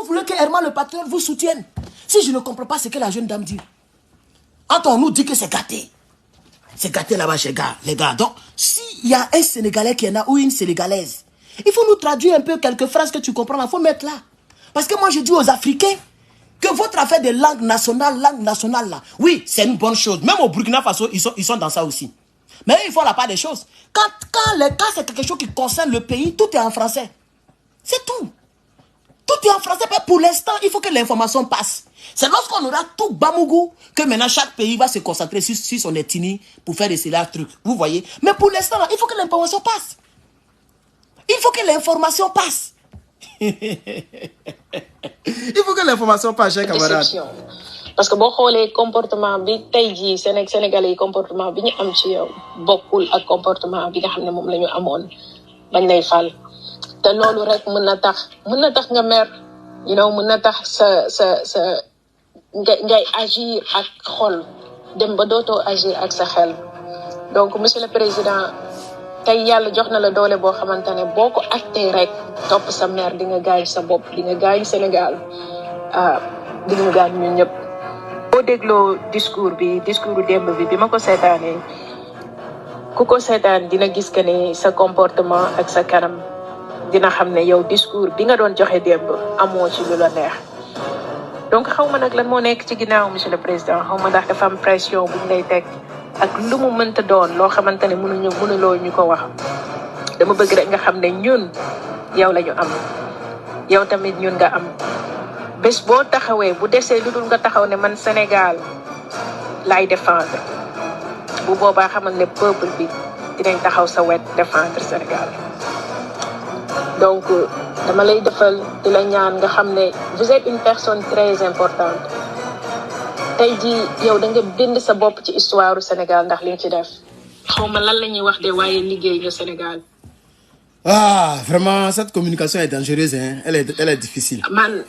vous voulez que Herman le patriote vous soutienne? Si je ne comprends pas ce que la jeune dame dit. Quand on nous dit que c'est gâté. C'est gâté là-bas chez les gars. Donc, s'il y a un Sénégalais qui en a ou une Sénégalaise, il faut nous traduire un peu quelques phrases que tu comprends. Il faut mettre là. Parce que moi, je dis aux Africains que votre affaire de langue nationale là, oui, c'est une bonne chose. Même au Burkina Faso, ils sont dans ça aussi. Mais il faut la part des choses. Quand c'est quelque chose qui concerne le pays, tout est en français. C'est tout. Tout est en français. Mais pour l'instant, il faut que l'information passe. C'est lorsqu'on aura tout Bamougou que maintenant chaque pays va se concentrer sur son ethnie pour faire des trucs. Vous voyez? Mais pour l'instant, il faut que l'information passe. Il faut que l'information passe. Il faut que l'information passe, chers camarades. Parce que boo xoolee comportement bi tey jii Sénégalais yi comportement bi ñu am ci yow bokkul ak comportement bi nga xam ne moom la ñu amoon bañ lay fal te loolu rek mën na tax nga mer mën na tax ngay agir ak xol dem ba dootoo agir ak sa xel donc monsieur le président tey yàlla jox na la doole boo xamante ne boo ko actee rek topp sa mer di nga gaañ sa bopp di nga gaañ Sénégal di nga gaañ ñun ñëpp. boo dégloo discours démb bi ma ko seetaanee ku ko seetaan dina gis que ne sa comportement ak sa kanam dina xam ne yow discours bi nga doon joxe démb amoo ci lu la neex donc xaw ma nag lan moo nekk ci ginnaaw monsieur le président xaw ma ndax dafa am pression bu ñu lay teg ak lu mu mënta doon loo xamante ne mënuloo ñu ko wax dama bëgg rek nga xam ne ñun yow la ñu am yow tamit ñun nga am bés boo taxawee bu desee lu dul nga taxaw ne man Sénégal laay défendre bu boobaa xamal ne peuple bi dinañ taxaw sa wet défendre Sénégal donc dama lay defal di la ñaan nga xam ne vous êtes une personne très importante tey jii yow da nga bind sa bopp ci histoire du Sénégal ndax li nga ci def xaw ma lan la ñuy wax de waaye liggéey nga Sénégal. Ah, vraiment, cette communication est dangereuse, hein? Elle est difficile. Man,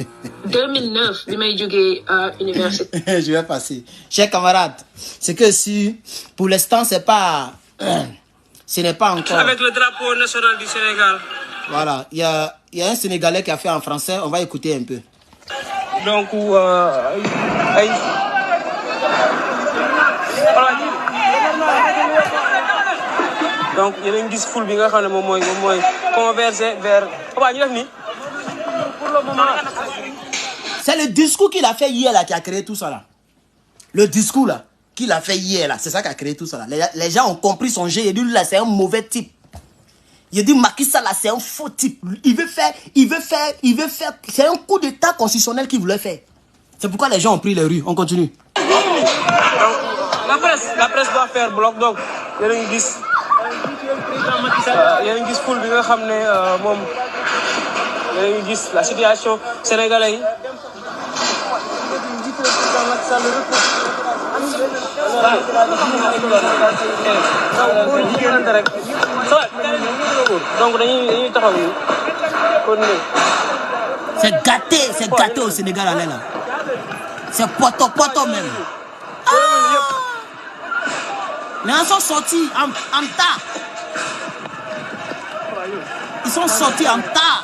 2009, je suis jógee université. Je vais passer. Chers camarades, c'est que si, pour l'instant, ce n'est pas encore... Avec le drapeau national du Sénégal. Voilà, il y a un Sénégalais qui a fait en français, on va écouter un peu. Donc, donc il y a une foule bi nga xam ne moom mooy converger vers ñu def ni pour le moment. C'est le discours qu'il a fait hier là qui a créé tout ça là. Le discours là qu'il a fait hier là, c'est ça qui a créé tout ça là. Les gens ont compris son jeu. Il dit là c'est un mauvais type. Il dit Macky Sall là c'est un faux type. Il veut faire. C'est un coup d'état constitutionnel qu'il voulait faire. C'est pourquoi les gens ont pris les rues. On continue. Donc la presse doit faire bloc donc il y a une gis poul bi nga xam ne moom yéen a ngi gis la situation sénégalais yi. Donc dañuy taxaw yi kon c'est gâté au Sénégal là. C'est poto même. Les gens sont sortis en tas. Ils sont sortis en tas.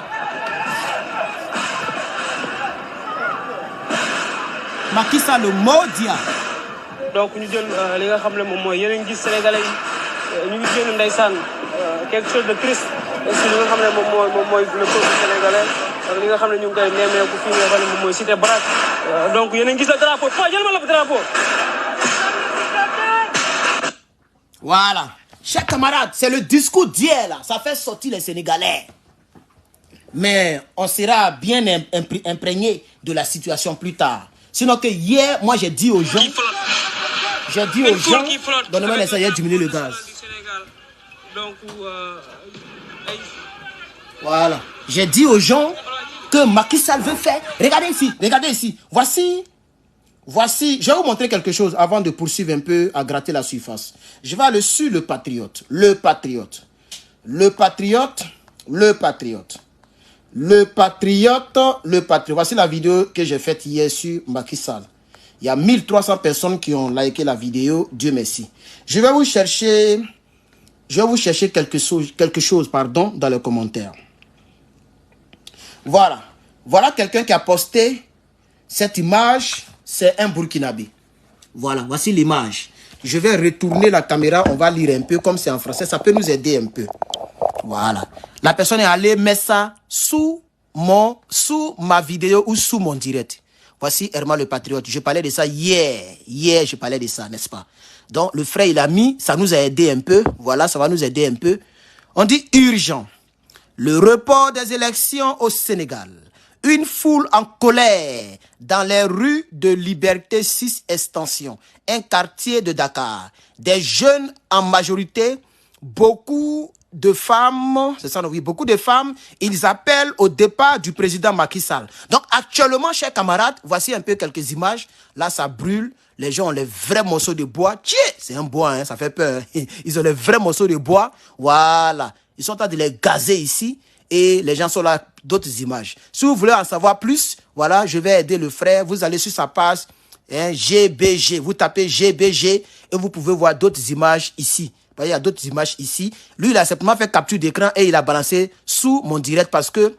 Macky Sall le maudit. Donc ñu jël li nga xam ne moom mooy yéen a ngi gis Sénégalais yi ñu ngi génn ndeysaan quelque chose de triste est-ce que li nga xam ne moom mooy le peuple sénégalais li nga xam ne ñu ngi koy nemmeeku fii nga xam ne moom mooy cité Brac donc yéen a ngi gis le drapeau jël ma la drapeau. Voilà. Chers camarades, c'est le discours d'hier là. Ça fait sortir les Sénégalais. Mais on sera bien imprégné de la situation plus tard. Sinon que hier, moi j'ai dit aux gens... Donnez-moi un instant, il y a diminué le gaz. Voilà. J'ai dit aux gens que Macky Sall veut faire... Regardez ici. Voici, je vais vous montrer quelque chose avant de poursuivre un peu à gratter la surface. Je vais aller sur le patriote. Voici la vidéo que j'ai faite hier sur Macky Sall. Il y a 1300 personnes qui ont liké la vidéo. Dieu merci. Je vais vous chercher quelque chose dans les commentaires. Voilà. Voilà quelqu'un qui a posté cette image. C'est un Burkinabé. Voilà, voici l'image. Je vais retourner la caméra. On va lire un peu comme c'est en français. Ça peut nous aider un peu. Voilà. La personne est allée mettre ça sous ma vidéo ou sous mon direct. Voici Herman le Patriote. Je parlais de ça hier. Hier, je parlais de ça, n'est-ce pas? Donc, le frère, il a mis. Ça nous a aidé un peu. Voilà, ça va nous aider un peu. On dit urgent. Le report des élections au Sénégal. Une foule en colère dans les rues de Liberté 6 Extension, un quartier de Dakar. Des jeunes en majorité, beaucoup de femmes, c'est ça, oui, beaucoup de femmes, ils appellent au départ du président Macky Sall. Donc actuellement, chers camarades, voici un peu quelques images. Là, ça brûle. Les gens ont les vrais morceaux de bois. Tiens, c'est un bois, hein, ça fait peur. Ils ont les vrais morceaux de bois. Voilà. Ils sont en train de les gazer ici. Et les gens sont là, d'autres images. Si vous voulez en savoir plus, voilà, je vais aider le frère. Vous allez sur sa page, hein, GBG. Vous tapez GBG et vous pouvez voir d'autres images ici. Il y a d'autres images ici. Lui, il a simplement fait capture d'écran et il a balancé sous mon direct parce que,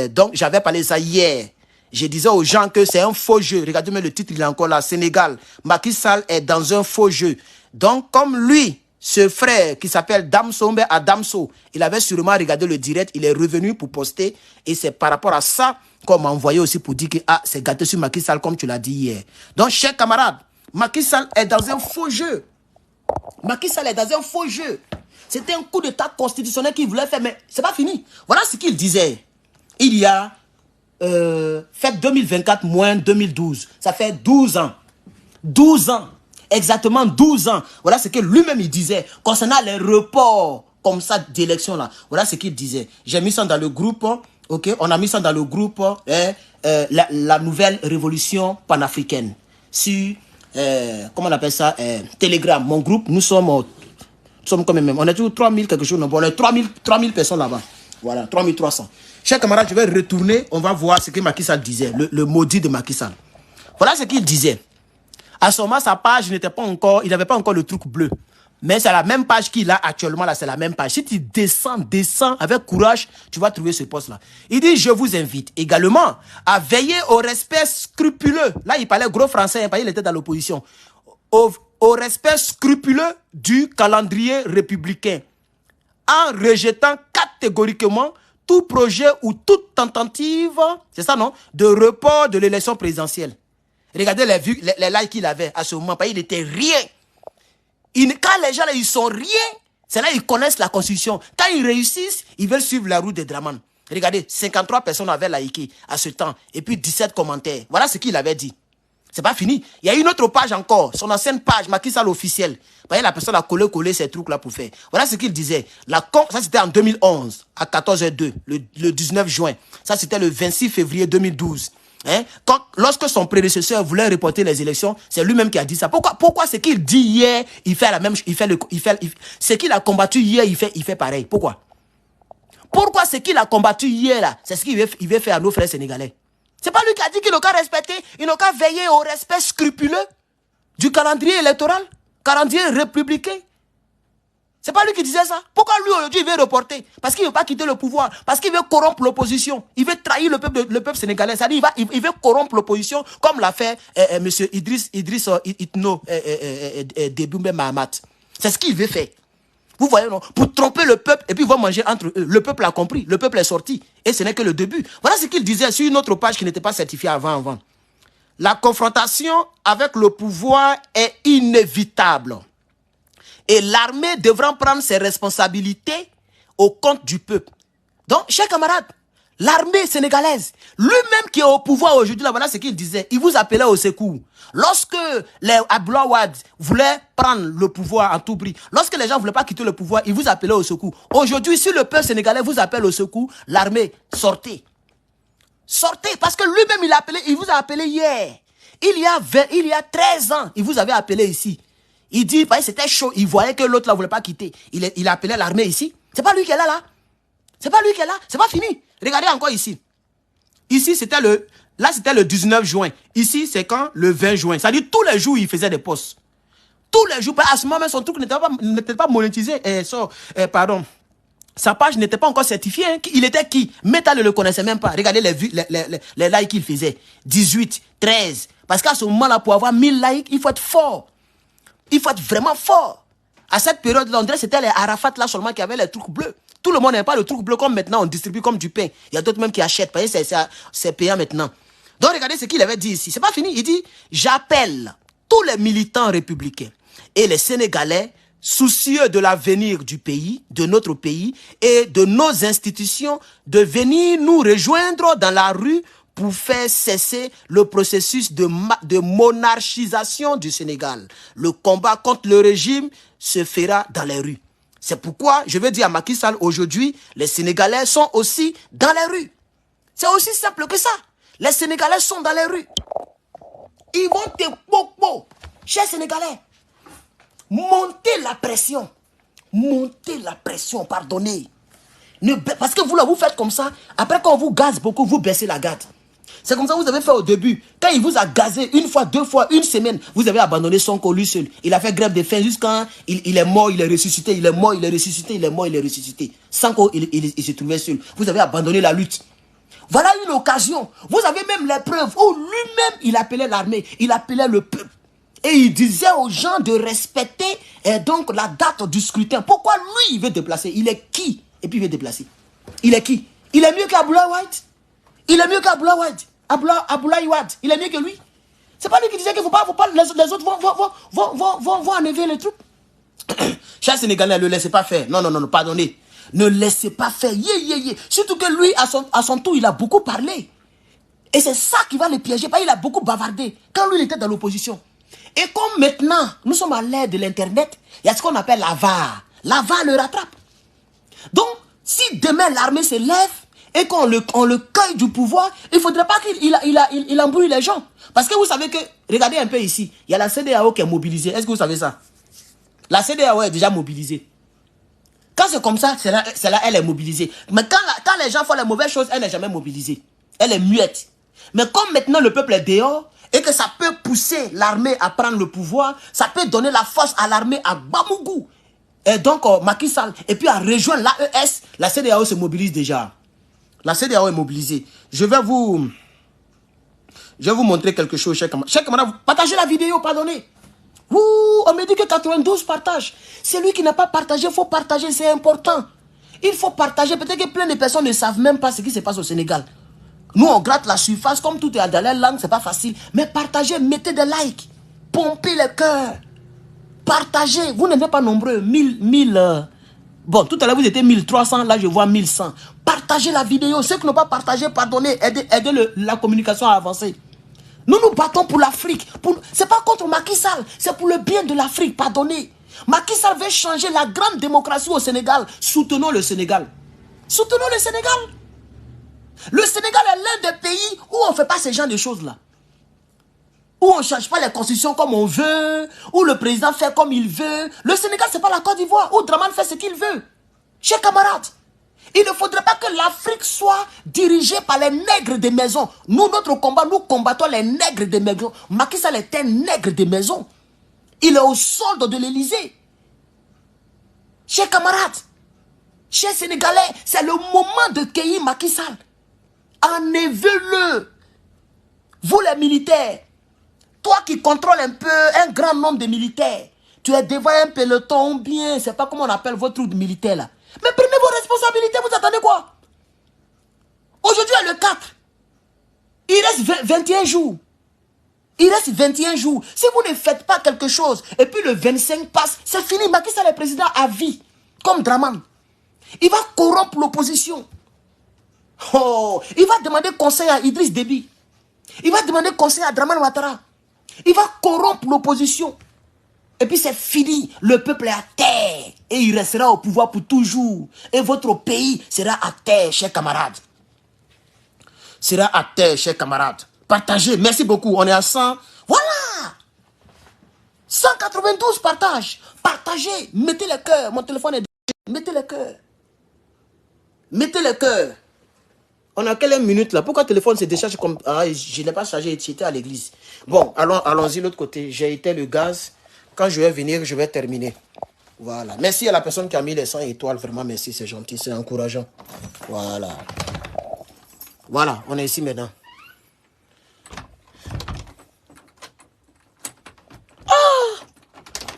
donc, j'avais parlé de ça hier. Je disais aux gens que c'est un faux jeu. Regardez-moi le titre, il est encore là. Sénégal. Macky Sall est dans un faux jeu. Donc, comme lui, ce frère qui s'appelle Damso à Damso, il avait sûrement regardé le direct, il est revenu pour poster et c'est par rapport à ça qu'on m'a envoyé aussi pour dire que c'est gâté sur Macky Sall comme tu l'as dit hier. Donc, chers camarades, Macky Sall est dans un faux jeu. Macky Sall est dans un faux jeu. C'était un coup d'état constitutionnel qu'il voulait faire, mais c'est pas fini. Voilà ce qu'il disait. Il y a fait 2024 moins 2012. Ça fait 12 ans. 12 ans. Exactement 12 ans. Voilà ce que lui-même il disait concernant les reports comme ça d'élection là. Voilà ce qu'il disait. J'ai mis ça dans le groupe. Ok, on a mis ça dans le groupe la nouvelle révolution panafricaine sur comment on appelle ça, Telegram. Mon groupe, nous sommes quand même, on est toujours 3000 quelque chose. On est 3000 personnes là-bas. Voilà, 3300. Chers camarades, je vais retourner. On va voir ce que Macky Sall disait, le maudit de Macky Sall. Voilà ce qu'il disait. À ce moment, sa page n'était pas encore, il n'avait pas encore le truc bleu. Mais c'est la même page qu'il a actuellement là, c'est la même page. Si tu descends avec courage, tu vas trouver ce poste-là. Il dit, je vous invite également à veiller au respect scrupuleux. Là, il parlait gros français, hein, il était dans l'opposition. Au respect scrupuleux du calendrier républicain. En rejetant catégoriquement tout projet ou toute tentative, c'est ça non, de report de l'élection présidentielle. Regardez les vues, les likes qu'il avait à ce moment. Il n'était rien. Quand les gens là, ils sont rien, c'est là ils connaissent la Constitution. Quand ils réussissent, ils veulent suivre la route de Draman. Regardez, 53 personnes avaient liké à ce temps. Et puis 17 commentaires. Voilà ce qu'il avait dit. C'est pas fini. Il y a une autre page encore. Son ancienne page, Macky Sall officiel. La personne a collé ces trucs là pour faire. Voilà ce qu'il disait. Ça c'était en 2011, à 14h02, le 19 juin. Ça c'était le 26 février 2012. Hein? Lorsque son prédécesseur voulait reporter les élections, c'est lui-même qui a dit ça. Pourquoi ce qu'il dit hier, il fait la même chose, ce qu'il a combattu hier, il fait pareil. Pourquoi ce qu'il a combattu hier là, c'est ce qu'il veut faire à nos frères sénégalais. C'est pas lui qui a dit qu'il n'a qu'à respecter, il n'a qu'à veiller au respect scrupuleux du calendrier électoral, calendrier républicain. C'est pas lui qui disait ça. Pourquoi lui aujourd'hui il veut reporter? Parce qu'il ne veut pas quitter le pouvoir. Parce qu'il veut corrompre l'opposition. Il veut trahir le peuple sénégalais. C'est-à-dire il veut corrompre l'opposition comme l'a fait M. Idriss Itno Deboumbe Mahamat. C'est ce qu'il veut faire. Vous voyez, non? Pour tromper le peuple et puis ils vont manger entre eux. Le peuple a compris. Le peuple est sorti. Et ce n'est que le début. Voilà ce qu'il disait sur une autre page qui n'était pas certifiée avant. La confrontation avec le pouvoir est inévitable. Et l'armée devra prendre ses responsabilités au compte du peuple. Donc, chers camarades, l'armée sénégalaise, lui-même qui est au pouvoir aujourd'hui, là, voilà ce qu'il disait. Il vous appelait au secours. Lorsque les Abouawad voulaient prendre le pouvoir en tout prix, lorsque les gens ne voulaient pas quitter le pouvoir, il vous appelait au secours. Aujourd'hui, si le peuple sénégalais vous appelle au secours, l'armée, sortez. Sortez, parce que lui-même, il vous a appelé hier. Il y a 13 ans, il vous avait appelé ici. Il dit, c'était chaud, il voyait que l'autre ne voulait pas quitter. Il appelait l'armée ici. C'est pas lui qui est là. C'est pas lui qui est là. C'est pas fini. Regardez encore ici. Ici, c'était le 19 juin. Ici, c'est quand? Le 20 juin. C'est-à-dire, tous les jours, il faisait des posts. Tous les jours. À ce moment, son truc n'était pas monétisé. Sa page n'était pas encore certifiée. Hein. Il était qui? Meta ne le connaissait même pas. Regardez les likes qu'il faisait. 18, 13. Parce qu'à ce moment-là, pour avoir 1000 likes, il faut être fort. Il faut être vraiment fort. À cette période-là, on dirait que c'était les Arafat là seulement qui avaient les trucs bleus. Tout le monde n'avait pas le truc bleu comme maintenant, on distribue comme du pain. Il y a d'autres même qui achètent. Parce que c'est payant maintenant. Donc regardez ce qu'il avait dit ici. C'est pas fini. Il dit, j'appelle tous les militants républicains et les Sénégalais soucieux de l'avenir du pays, de notre pays et de nos institutions, de venir nous rejoindre dans la rue pour faire cesser le processus de monarchisation du Sénégal. Le combat contre le régime se fera dans les rues. C'est pourquoi je veux dire à Macky Sall, aujourd'hui, les Sénégalais sont aussi dans les rues. C'est aussi simple que ça. Les Sénégalais sont dans les rues. Ils vont te popo. Chers Sénégalais, montez la pression. Montez la pression, pardonnez. Parce que vous, là, vous faites comme ça. Après, quand on vous gaze beaucoup, vous baissez la garde. C'est comme ça que vous avez fait au début. Quand il vous a gazé une fois, deux fois, une semaine, vous avez abandonné Sonko lui seul. Il a fait grève de faim jusqu'à il est mort, il est ressuscité, il est mort, il est ressuscité, il est mort, il est ressuscité. Sonko, il se trouvait seul. Vous avez abandonné la lutte. Voilà une occasion. Vous avez même les preuves où lui-même, il appelait l'armée, il appelait le peuple. Et il disait aux gens de respecter donc la date du scrutin. Pourquoi lui, il veut déplacer? Il est qui? Et puis il veut déplacer. Il est qui? Il est mieux qu'Abdoulaye Wade. Il est mieux qu'Abdoulaye Wade. Abdoulaye Wade. Il est mieux que lui. C'est pas lui qui disait qu'il ne faut pas, les autres vont enlever les troupes. Chers Sénégalais, ne le laissez pas faire. Non, pardonnez. Ne laissez pas faire. Surtout que lui, à son tour, il a beaucoup parlé. Et c'est ça qui va le piéger. Parce qu'il a beaucoup bavardé. Quand lui, il était dans l'opposition. Et comme maintenant, nous sommes à l'ère de l'Internet, il y a ce qu'on appelle la VAR. La VAR le rattrape. Donc, si demain l'armée se lève et qu'on le cueille du pouvoir, il ne faudrait pas qu'il embrouille les gens. Parce que vous savez que, regardez un peu ici, il y a la CEDEAO qui est mobilisée. Est-ce que vous savez ça? La CEDEAO est déjà mobilisée. Quand c'est comme ça, c'est là, elle est mobilisée. Mais quand les gens font les mauvaises choses, elle n'est jamais mobilisée. Elle est muette. Mais comme maintenant le peuple est dehors, et que ça peut pousser l'armée à prendre le pouvoir, ça peut donner la force à l'armée à Bamoukou. Et donc, Macky Sall, et puis à rejoindre l'AES, la CEDEAO se mobilise déjà. La CEDEAO est mobilisée. Je vais vous montrer quelque chose, chers camarades. Partagez la vidéo, pardonnez. Ouh, on me dit que 92 partagent. Celui qui n'a pas partagé, il faut partager, c'est important. Il faut partager. Peut-être que plein de personnes ne savent même pas ce qui se passe au Sénégal. Nous, on gratte la surface, comme tout est dans la langue, c'est pas facile. Mais partagez, mettez des likes. Pompez le cœur. Partagez. Vous n'êtes pas nombreux. 1000. Bon, tout à l'heure, vous étiez 1300. Là, je vois 1100. Partagez la vidéo. Ceux qui n'ont pas partagé, pardonnez. Aidez la communication à avancer. Nous nous battons pour l'Afrique. C'est pas contre Macky Sall. C'est pour le bien de l'Afrique. Pardonnez. Macky Sall veut changer la grande démocratie au Sénégal. Soutenons le Sénégal. Soutenons le Sénégal. Le Sénégal est l'un des pays où on ne fait pas ce genre de choses-là. Où on ne change pas les constitutions comme on veut, où le président fait comme il veut. Le Sénégal, ce n'est pas la Côte d'Ivoire, où Dramane fait ce qu'il veut. Chers camarades, il ne faudrait pas que l'Afrique soit dirigée par les nègres des maisons. Nous, notre combat, nous combattons les nègres des maisons. Macky Sall est un nègre des maisons. Il est au solde de l'Élysée. Chers camarades, chers Sénégalais, c'est le moment de cueillir Macky Sall. Enlevez-le. Vous les militaires, toi qui contrôles un peu un grand nombre de militaires, tu es devant un peloton bien, c'est pas comment on appelle votre truc de militaire là. Mais prenez vos responsabilités, vous attendez quoi? Aujourd'hui est le 4. Il reste 21 jours. Il reste 21 jours. Si vous ne faites pas quelque chose, et puis le 25 passe, c'est fini. Macky Sall est président à vie, comme Dramane. Il va corrompre l'opposition. Oh, il va demander conseil à Idriss Déby. Il va demander conseil à Dramane Ouattara. Il va corrompre l'opposition. Et puis c'est fini. Le peuple est à terre. Et il restera au pouvoir pour toujours. Et votre pays sera à terre, chers camarades. Sera à terre, chers camarades. Partagez. Merci beaucoup. On est à 100. Voilà. 192 partages. Partagez. Mettez le cœur. Mon téléphone est... Mettez le cœur. Mettez le cœur. On a quelle minute là? Pourquoi le téléphone se décharge comme... Ah, je ne l'ai pas chargé, j'étais à l'église. Bon, allons-y de l'autre côté. J'ai éteint le gaz. Quand je vais venir, je vais terminer. Voilà. Merci à la personne qui a mis les 100 étoiles. Vraiment, merci, c'est gentil, c'est encourageant. Voilà. Voilà, on est ici maintenant.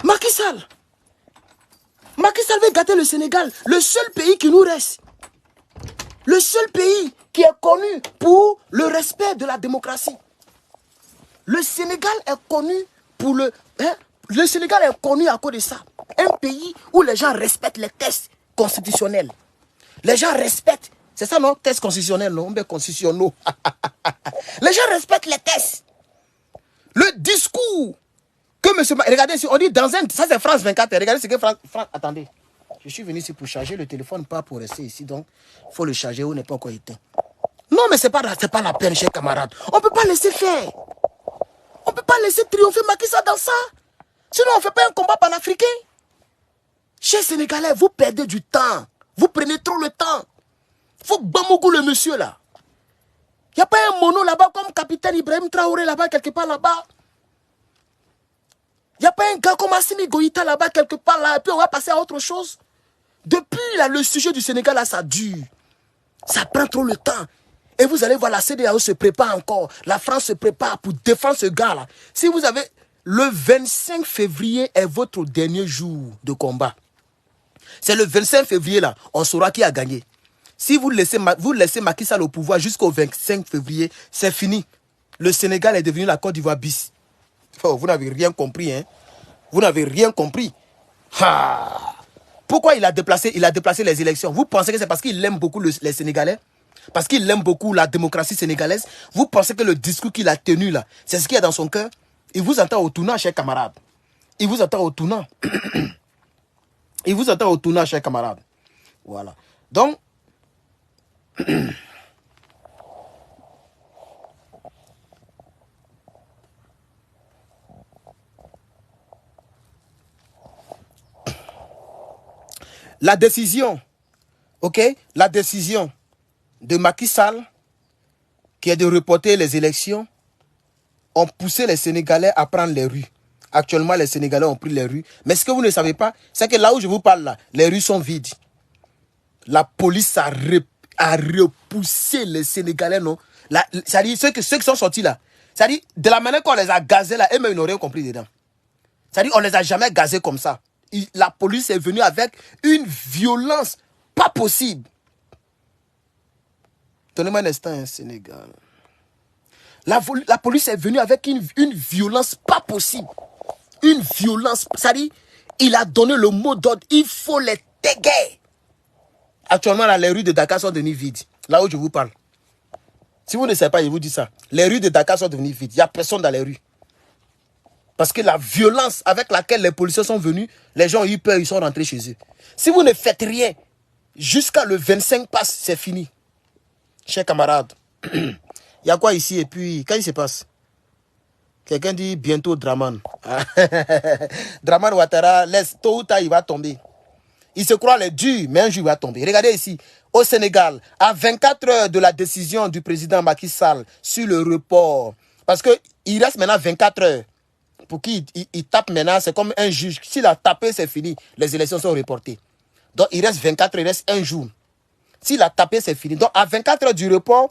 Macky Sall. Macky Sall veut gâter le Sénégal. Le seul pays qui nous reste. Le seul pays qui est connu pour le respect de la démocratie. Le Sénégal est connu pour le... le Sénégal est connu à cause de ça. Un pays où les gens respectent les tests constitutionnels. Les gens respectent... C'est ça, non? Tests constitutionnels, non? Mais constitutionnels. Les gens respectent les tests. Le discours que monsieur... Regardez, on dit dans un... Ça, c'est France 24. Regardez ce que France... Attendez. Je suis venu ici pour charger le téléphone, pas pour rester ici. Donc, il faut le charger ou n'est pas encore éteint. Non, mais ce n'est pas la peine, chers camarades. On ne peut pas laisser faire. On ne peut pas laisser triompher Macky Sall dans ça. Sinon, on ne fait pas un combat panafricain. Chers Sénégalais, vous perdez du temps. Vous prenez trop le temps. Il faut Bamogou le monsieur là. Il n'y a pas un mono là-bas comme capitaine Ibrahim Traoré là-bas, quelque part là-bas. Il n'y a pas un gars comme Assimi Goïta là-bas, quelque part là. Et puis on va passer à autre chose. Depuis là, le sujet du Sénégal là, ça dure. Ça prend trop le temps. Et vous allez voir, la CEDEAO se prépare encore. La France se prépare pour défendre ce gars-là. Si vous avez... Le 25 février est votre dernier jour de combat. C'est le 25 février là, on saura qui a gagné. Si vous laissez Macky Sall au pouvoir jusqu'au 25 février, c'est fini. Le Sénégal est devenu la Côte d'Ivoire bis. Oh, vous n'avez rien compris, hein? Vous n'avez rien compris. Ah. Pourquoi il a déplacé les élections? Vous pensez que c'est parce qu'il aime beaucoup les Sénégalais? Parce qu'il aime beaucoup la démocratie sénégalaise? Vous pensez que le discours qu'il a tenu là, c'est ce qu'il y a dans son cœur? Il vous entend au tournant, chers camarades. Il vous entend au tournant. Il vous entend au tournant, chers camarades. Voilà. Donc, la décision, ok, la décision de Macky Sall, qui est de reporter les élections, ont poussé les Sénégalais à prendre les rues. Actuellement, les Sénégalais ont pris les rues. Mais ce que vous ne savez pas, c'est que là où je vous parle, là, les rues sont vides. La police a repoussé les Sénégalais, non? C'est-à-dire, ceux qui sont sortis là, c'est-à-dire, de la manière qu'on les a gazés là, eux-mêmes, ils n'ont rien compris dedans. C'est-à-dire, on ne les a jamais gazés comme ça. La police est venue avec une violence pas possible. Donnez-moi un instant, hein, Sénégal. La police est venue avec une violence pas possible. Une violence. C'est-à-dire, il a donné le mot d'ordre. Il faut les dégager. Actuellement, là, les rues de Dakar sont devenues vides. Là où je vous parle. Si vous ne savez pas, je vous dis ça. Les rues de Dakar sont devenues vides. Il n'y a personne dans les rues. Parce que la violence avec laquelle les policiers sont venus, les gens ont eu peur, ils sont rentrés chez eux. Si vous ne faites rien, jusqu'à le 25 passe, c'est fini. Chers camarades, il y a quoi ici? Et puis, quand il se passe? Quelqu'un dit bientôt Draman. Draman Ouattara, laisse, tôt ou tard, il va tomber. Il se croit les durs, mais un jour, il va tomber. Regardez ici, au Sénégal, à 24 heures de la décision du président Macky Sall sur le report, parce qu'il reste maintenant 24 heures. Pour qu'il tape maintenant, c'est comme un juge. S'il a tapé, c'est fini. Les élections sont reportées. Donc, il reste 24 heures, il reste un jour. S'il a tapé, c'est fini. Donc, à 24 heures du report,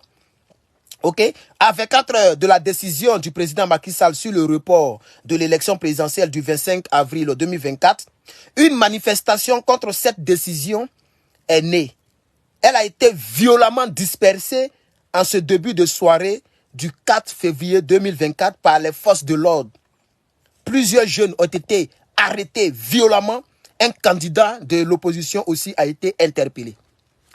ok, à 24 heures de la décision du président Macky Sall sur le report de l'élection présidentielle du 25 avril 2024, une manifestation contre cette décision est née. Elle a été violemment dispersée en ce début de soirée du 4 février 2024 par les forces de l'ordre. Plusieurs jeunes ont été arrêtés violemment. Un candidat de l'opposition aussi a été interpellé.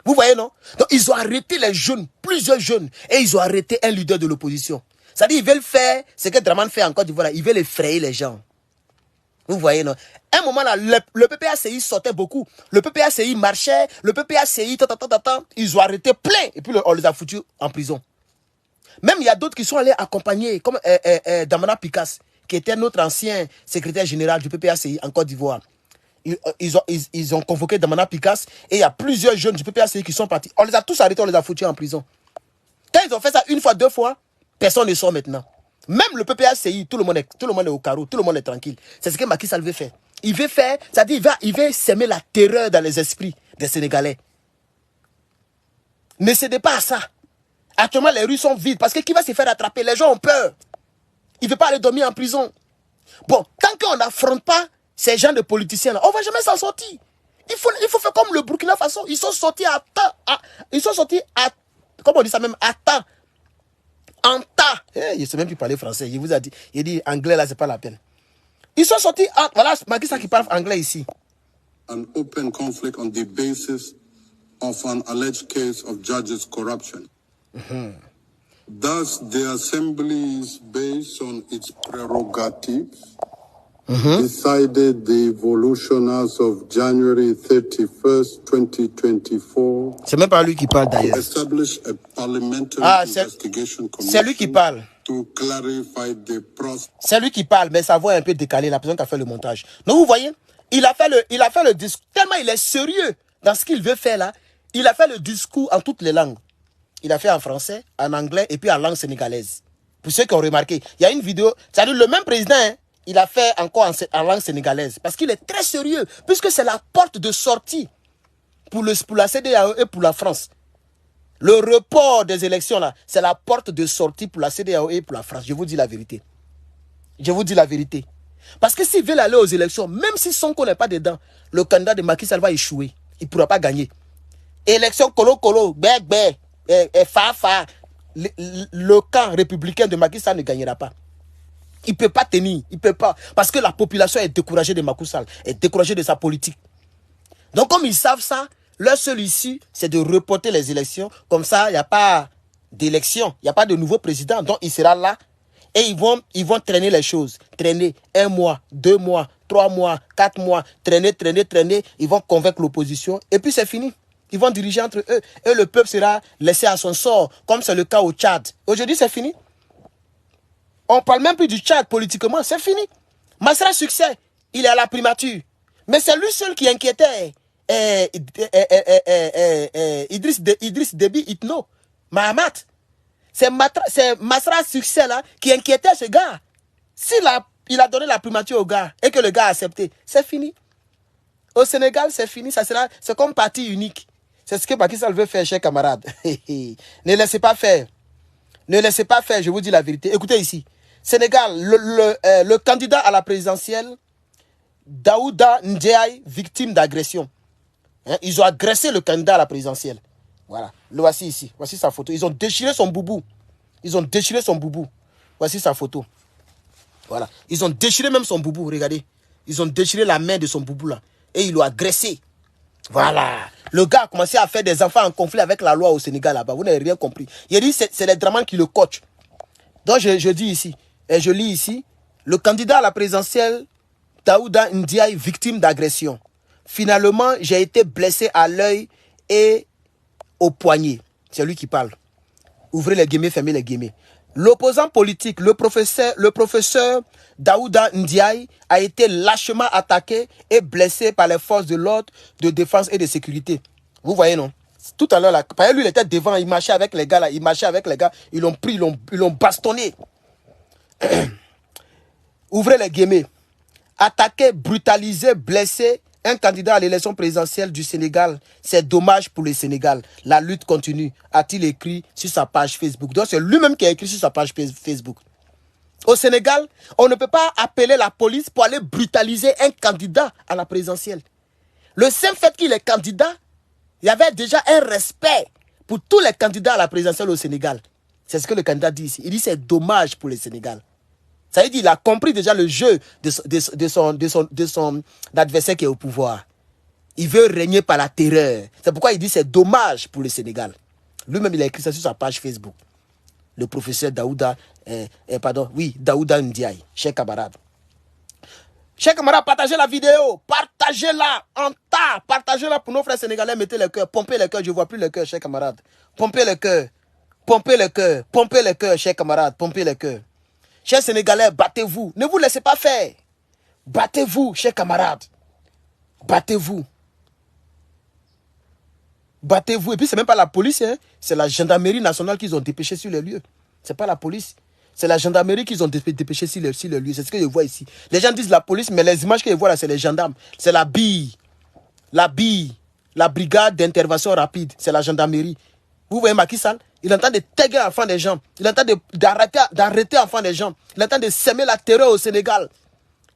Vous voyez, non? Donc, ils ont arrêté les jeunes, plusieurs jeunes, et ils ont arrêté un leader de l'opposition. C'est-à-dire, ils veulent faire ce que Draman fait en Côte d'Ivoire, ils veulent effrayer les gens. Vous voyez, non? À un moment là, le PPACI sortait beaucoup. Le PPACI marchait, le PPACI, ils ont arrêté plein, et puis on les a foutus en prison. Même il y a d'autres qui sont allés accompagner, comme Damana Picasse, qui était notre ancien secrétaire général du PPACI en Côte d'Ivoire. Ils ont convoqué Damana Picasse et il y a plusieurs jeunes du PPACI qui sont partis. On les a tous arrêtés, on les a foutus en prison. Quand ils ont fait ça une fois, deux fois, personne ne sort maintenant. Même le PPACI, tout le monde est au carreau, tout le monde est tranquille. C'est ce que Macky Sall veut faire. il veut faire, c'est-à-dire il veut semer la terreur dans les esprits des Sénégalais. Ne cédez pas à ça. Actuellement, les rues sont vides parce que qui va se faire attraper? Les gens ont peur. Il ne veut pas aller dormir en prison. Bon, tant qu'on n'affronte pas ces gens de politiciens-là, on ne va jamais s'en sortir. Il faut faire comme le Burkina Faso. Ils sont sortis à temps. Ils sont sortis à... Comment on dit ça même? À temps. En tas. Je ne sais même plus parler français. Il vous a dit, il dit anglais là, c'est pas la peine. Ils sont sortis en... Voilà, Macky Sall qui parle anglais ici. An open conflict on the basis of an alleged case of judges' corruption. Thus, the Assembly is based on its prerogatives, decided the evolution as of January 31st, 2024. C'est même pas lui qui parle d'ailleurs. Establish a parliamentary investigation commission. C'est lui qui parle. To clarify the process. C'est lui qui parle, mais sa voix est un peu décalée, la personne qui a fait le montage. Donc vous voyez, il a fait le discours, tellement il est sérieux dans ce qu'il veut faire là, il a fait le discours en toutes les langues. Il a fait en français, en anglais et puis en langue sénégalaise. Pour ceux qui ont remarqué, il y a une vidéo, c'est-à-dire le même président, hein, il a fait encore en langue sénégalaise. Parce qu'il est très sérieux, puisque c'est la porte de sortie pour la CEDEAO et pour la France. Le report des élections, là, c'est la porte de sortie pour la CEDEAO et pour la France. Je vous dis la vérité. Je vous dis la vérité. Parce que s'ils veulent aller aux élections, même si Sonko n'est pas dedans, le candidat de Macky Sall va échouer. Il ne pourra pas gagner. Élection colo-colo, bé-bé, fa-fa. Le camp républicain de Macky Sall ne gagnera pas. Il ne peut pas tenir. Il ne peut pas. Parce que la population est découragée de Macky Sall, est découragée de sa politique. Donc comme ils savent ça, leur seule issue, c'est de reporter les élections. Comme ça, il n'y a pas d'élection. Il n'y a pas de nouveau président. Donc il sera là. Et ils vont traîner les choses. Traîner 1 mois, 2 mois, 3 mois, 4 mois. Traîner. Ils vont convaincre l'opposition. Et puis c'est fini. Ils vont diriger entre eux. Et le peuple sera laissé à son sort. Comme c'est le cas au Tchad. Aujourd'hui, c'est fini. On ne parle même plus du Tchad politiquement. C'est fini. Masra Succès, il est à la primature. Mais c'est lui seul qui inquiétait Idriss Déby Itno. Mahamat. C'est Masra Succès là qui inquiétait ce gars. S'il a donné la primature au gars et que le gars a accepté, c'est fini. Au Sénégal, c'est fini. C'est comme parti unique. C'est ce que Macky Sall veut faire, chers camarades. Ne laissez pas faire. Ne laissez pas faire, je vous dis la vérité. Écoutez ici. Sénégal, le candidat à la présidentielle, Daouda Ndiaye, victime d'agression. Hein, ils ont agressé le candidat à la présidentielle. Voilà. Le voici ici. Voici sa photo. Ils ont déchiré son boubou. Voici sa photo. Voilà. Ils ont déchiré même son boubou. Regardez. Ils ont déchiré la main de son boubou là. Et ils l'ont agressé. Voilà. Le gars a commencé à faire des enfants en conflit avec la loi au Sénégal là-bas. Vous n'avez rien compris. Il a dit c'est les Dramane qui le coachent. Donc je dis ici, et je lis ici, le candidat à la présidentielle, Daouda Ndiaye, victime d'agression. Finalement, j'ai été blessé à l'œil et au poignet. C'est lui qui parle. Ouvrez les guillemets, fermez les guillemets. L'opposant politique, le professeur Daouda Ndiaye, a été lâchement attaqué et blessé par les forces de l'ordre de défense et de sécurité. Vous voyez, non? Tout à l'heure, là, lui, il était devant, il marchait avec les gars, là, ils l'ont pris, ils l'ont bastonné. Ouvrez les guillemets. Attaqué, brutalisé, blessé, un candidat à l'élection présidentielle du Sénégal, c'est dommage pour le Sénégal. La lutte continue, a-t-il écrit sur sa page Facebook. Donc c'est lui-même qui a écrit sur sa page Facebook. Au Sénégal, on ne peut pas appeler la police pour aller brutaliser un candidat à la présidentielle. Le simple fait qu'il est candidat, il y avait déjà un respect pour tous les candidats à la présidentielle au Sénégal. C'est ce que le candidat dit ici. Il dit c'est dommage pour le Sénégal. Ça veut dire qu'il a compris déjà le jeu de son adversaire qui est au pouvoir. Il veut régner par la terreur. C'est pourquoi il dit c'est dommage pour le Sénégal. Lui-même, il a écrit ça sur sa page Facebook. Le professeur Daouda Ndiaye, chers camarades. Chers camarades, partagez la vidéo. Partagez-la en tas. Partagez-la pour nos frères sénégalais. Mettez le cœur. Pompez le cœur. Je ne vois plus le cœur, chers camarades. Pompez le cœur. Pompez le cœur. Pompez le cœur, chers camarades. Pompez le cœur. Chers Sénégalais, battez-vous. Ne vous laissez pas faire. Battez-vous, chers camarades. Battez-vous. Battez-vous. Et puis, ce n'est même pas la police. Hein. C'est la gendarmerie nationale qu'ils ont dépêché sur les lieux. Ce n'est pas la police. C'est la gendarmerie qu'ils ont dépêché sur le lieu. C'est ce que je vois ici. Les gens disent la police, mais les images que je vois là, c'est les gendarmes. C'est la BI. La BI. La brigade d'intervention rapide. C'est la gendarmerie. Vous voyez Macky Sall? Il est en train de taguer enfants des gens. Il est en train d'arrêter enfants des gens. Il est en train de semer la terreur au Sénégal.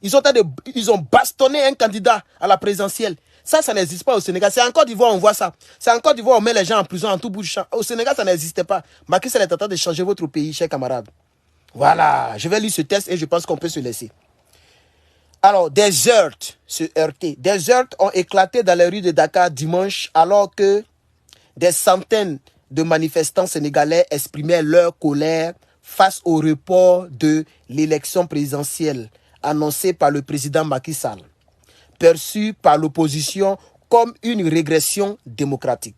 Ils ont bastonné un candidat à la présidentielle. Ça n'existe pas au Sénégal. C'est en Côte d'Ivoire, on voit ça. C'est en Côte d'Ivoire, on met les gens en prison en tout bout de champ. Au Sénégal, ça n'existait pas. Macky Sall est en train de changer votre pays, chers camarades. Voilà, je vais lire ce texte et je pense qu'on peut se laisser. Alors, des heurts ont éclaté dans les rues de Dakar dimanche alors que des centaines de manifestants sénégalais exprimaient leur colère face au report de l'élection présidentielle annoncée par le président Macky Sall, perçue par l'opposition comme une régression démocratique.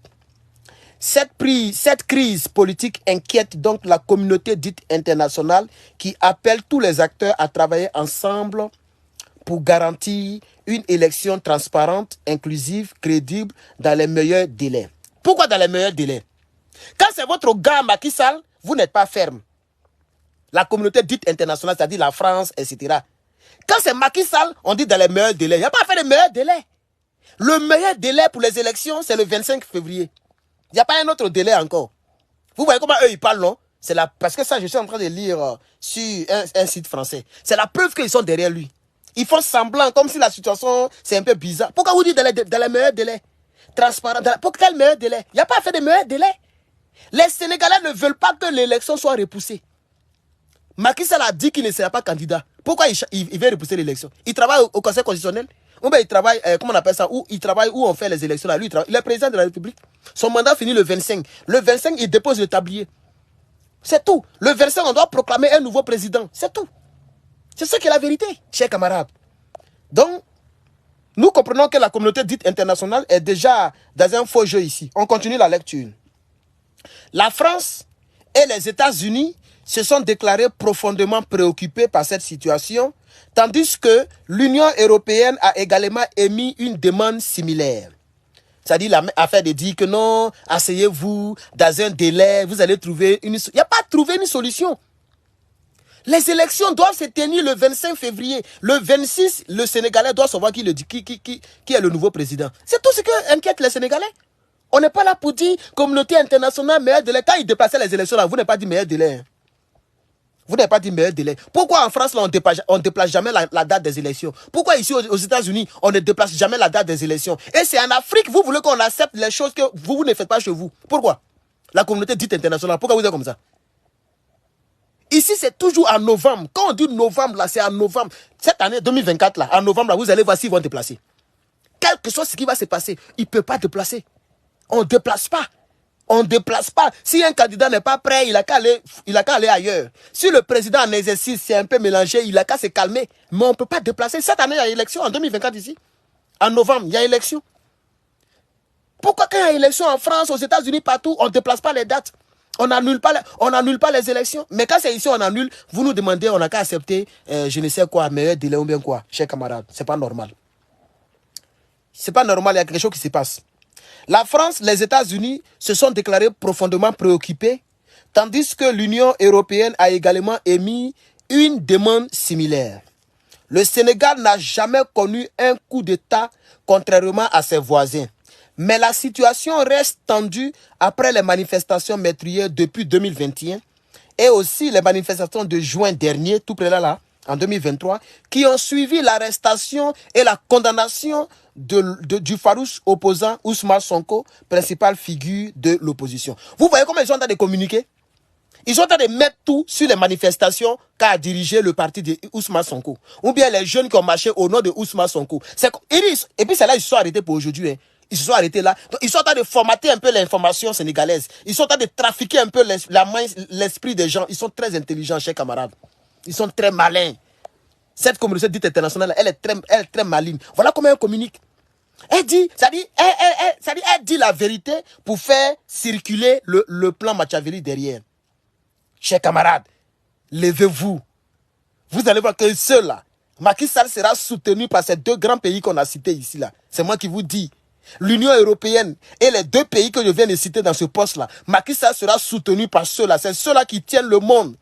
Cette crise politique inquiète donc la communauté dite internationale qui appelle tous les acteurs à travailler ensemble pour garantir une élection transparente, inclusive, crédible dans les meilleurs délais. Pourquoi dans les meilleurs délais? Quand c'est votre gars Macky Sall, vous n'êtes pas ferme. La communauté dite internationale, c'est-à-dire la France, etc. Quand c'est Macky Sall, on dit dans les meilleurs délais. Il n'y a pas à faire de meilleurs délais. Le meilleur délai pour les élections, c'est le 25 février. Il n'y a pas un autre délai encore. Vous voyez comment eux, ils parlent, non? Parce que ça, je suis en train de lire sur un site français. C'est la preuve qu'ils sont derrière lui. Ils font semblant, comme si la situation, c'est un peu bizarre. Pourquoi vous dites dans les meilleurs délais? Transparent. Pour quel meilleur délai? Il n'y a pas à faire de meilleurs délais. Les Sénégalais ne veulent pas que l'élection soit repoussée. Macky Sall a dit qu'il ne sera pas candidat. Pourquoi il veut repousser l'élection? Il travaille au Conseil constitutionnel. Ou bien il travaille, comment on appelle ça? Il travaille où on fait les élections là. Lui, il est président de la République. Son mandat finit le 25. Le 25, il dépose le tablier. C'est tout. Le 25, on doit proclamer un nouveau président. C'est tout. C'est ça qui est la vérité, chers camarades. Donc, nous comprenons que la communauté dite internationale est déjà dans un faux jeu ici. On continue la lecture. La France et les États-Unis se sont déclarés profondément préoccupés par cette situation, tandis que l'Union européenne a également émis une demande similaire. C'est-à-dire l'affaire de dire que non, asseyez-vous dans un délai, vous allez trouver une solution. Il n'y a pas trouvé une solution. Les élections doivent se tenir le 25 février. Le 26, le Sénégalais doit savoir qui est le nouveau président. C'est tout ce qui inquiète les Sénégalais. On n'est pas là pour dire communauté internationale, meilleur délai. Quand ils déplaçaient les élections, là, vous n'avez pas dit meilleur délai. Vous n'avez pas dit meilleur délai. Pourquoi en France, là, on ne déplace jamais la date des élections? Pourquoi ici, aux États-Unis, on ne déplace jamais la date des élections? Et c'est en Afrique, vous voulez qu'on accepte les choses que vous ne faites pas chez vous. Pourquoi? La communauté dite internationale, pourquoi vous êtes comme ça? Ici, c'est toujours en novembre. Quand on dit novembre, là, c'est en novembre. Cette année, 2024, là, en novembre, là, vous allez voir s'ils vont déplacer. Quelque chose qui va se passer, il ne peut pas déplacer. On ne déplace pas. On ne déplace pas. Si un candidat n'est pas prêt, il n'a qu'à aller ailleurs. Si le président en exercice, c'est un peu mélangé, il n'a qu'à se calmer. Mais on ne peut pas déplacer. Cette année, il y a élection en 2024 ici. En novembre, il y a élection. Pourquoi quand il y a élection en France, aux États-Unis, partout, on ne déplace pas les dates? On n'annule pas les élections. Mais quand c'est ici, on annule. Vous nous demandez, on n'a qu'à accepter, je ne sais quoi, meilleur délai ou bien quoi, chers camarades. C'est pas normal. C'est pas normal, il y a quelque chose qui se passe. La France, les États-Unis se sont déclarés profondément préoccupés, tandis que l'Union européenne a également émis une demande similaire. Le Sénégal n'a jamais connu un coup d'État, contrairement à ses voisins. Mais la situation reste tendue après les manifestations meurtrières depuis 2021 et aussi les manifestations de juin dernier, tout près là, en 2023, qui ont suivi l'arrestation et la condamnation du farouche opposant Ousmane Sonko, principale figure de l'opposition. Vous voyez comment ils sont en train de communiquer? Ils sont en train de mettre tout sur les manifestations qu'a dirigé le parti de Ousmane Sonko. Ou bien les jeunes qui ont marché au nom de Ousmane Sonko. Et puis c'est là qu'ils se sont arrêtés pour aujourd'hui. Ils se sont arrêtés là. Donc, ils sont en train de formater un peu l'information sénégalaise. Ils sont en train de trafiquer un peu l'esprit des gens. Ils sont très intelligents, chers camarades. Ils sont très malins. Cette communauté dite internationale, elle est très maligne. Voilà comment elle communique. Elle dit, elle dit la vérité pour faire circuler le plan Machiavelli derrière. Chers camarades, levez-vous. Vous allez voir que ceux-là, Macky Sall sera soutenu par ces deux grands pays qu'on a cités ici. Là. C'est moi qui vous dis. L'Union européenne et les deux pays que je viens de citer dans ce poste-là, Macky Sall sera soutenu par ceux-là. C'est ceux-là qui tiennent le monde.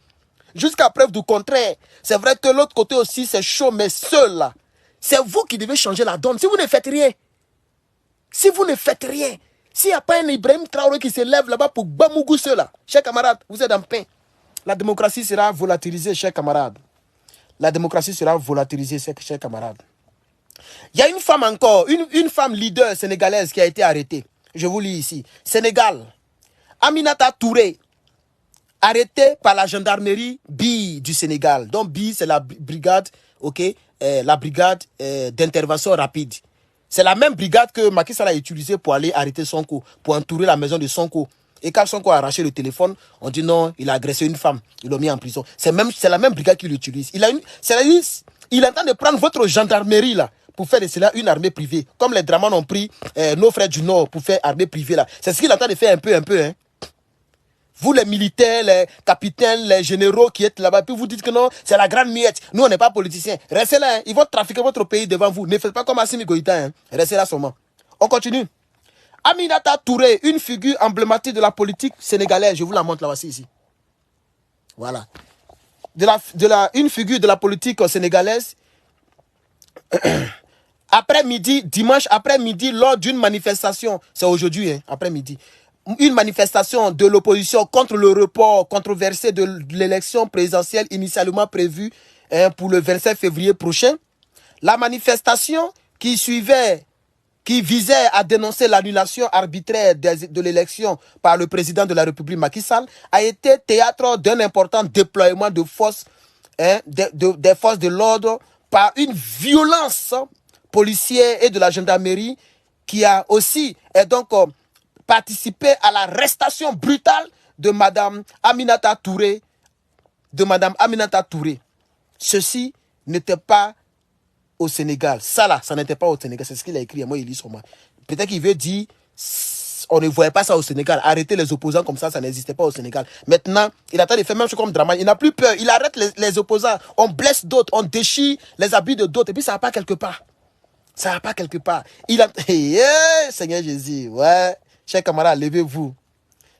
Jusqu'à preuve du contraire. C'est vrai que l'autre côté aussi, c'est chaud, mais seul là. C'est vous qui devez changer la donne. Si vous ne faites rien, s'il n'y a pas un Ibrahim Traoré qui se lève là-bas pour Bamougou là, chers camarades, vous êtes en paix. La démocratie sera volatilisée, chers camarades. La démocratie sera volatilisée, chers camarades. Il y a une femme encore, une femme leader sénégalaise qui a été arrêtée. Je vous lis ici. Sénégal. Aminata Touré, arrêtée par la gendarmerie BI du Sénégal. Donc BI, c'est la brigade, la brigade d'intervention rapide. C'est la même brigade que Macky Sall a utilisée pour aller arrêter Sonko, pour entourer la maison de Sonko. Et quand Sonko a arraché le téléphone, on dit non, il a agressé une femme, il l'a mis en prison. C'est la même brigade qu'il utilise. Il est en train de prendre votre gendarmerie là, pour faire de cela une armée privée. Comme les Draman ont pris nos frères du Nord pour faire armée privée là. C'est ce qu'il est en train de faire un peu, hein. Vous les militaires, les capitaines, les généraux qui êtes là-bas, puis vous dites que non, c'est la grande miette. Nous, on n'est pas politiciens. Restez là, hein. Ils vont trafiquer votre pays devant vous. Ne faites pas comme Assimi Goïta, hein. Restez là seulement. On continue. Aminata Touré, une figure emblématique de la politique sénégalaise. Je vous la montre là voici ici. Voilà. Une figure de la politique sénégalaise. Après-midi, dimanche après-midi, lors d'une manifestation, c'est aujourd'hui, hein, après-midi, une manifestation de l'opposition contre le report controversé de l'élection présidentielle initialement prévue pour le 27 février prochain. La manifestation qui visait à dénoncer l'annulation arbitraire de l'élection par le président de la République Macky Sall a été théâtre d'un important déploiement de forces, des forces de l'ordre par une violence policière et de la gendarmerie qui a aussi participé à l'arrestation brutale de Madame Aminata Touré. Ceci n'était pas au Sénégal. Ça là, ça n'était pas au Sénégal. C'est ce qu'il a écrit. Moi, il lit sur moi. Peut-être qu'il veut dire, on ne voyait pas ça au Sénégal. Arrêter les opposants comme ça n'existait pas au Sénégal. Maintenant, il attend de faire même chose comme Draman. Il n'a plus peur. Il arrête les opposants. On blesse d'autres. On déchire les habits de d'autres. Et puis, ça va pas quelque part. Ça va pas quelque part. Seigneur Jésus. Ouais. Chers camarades, levez-vous.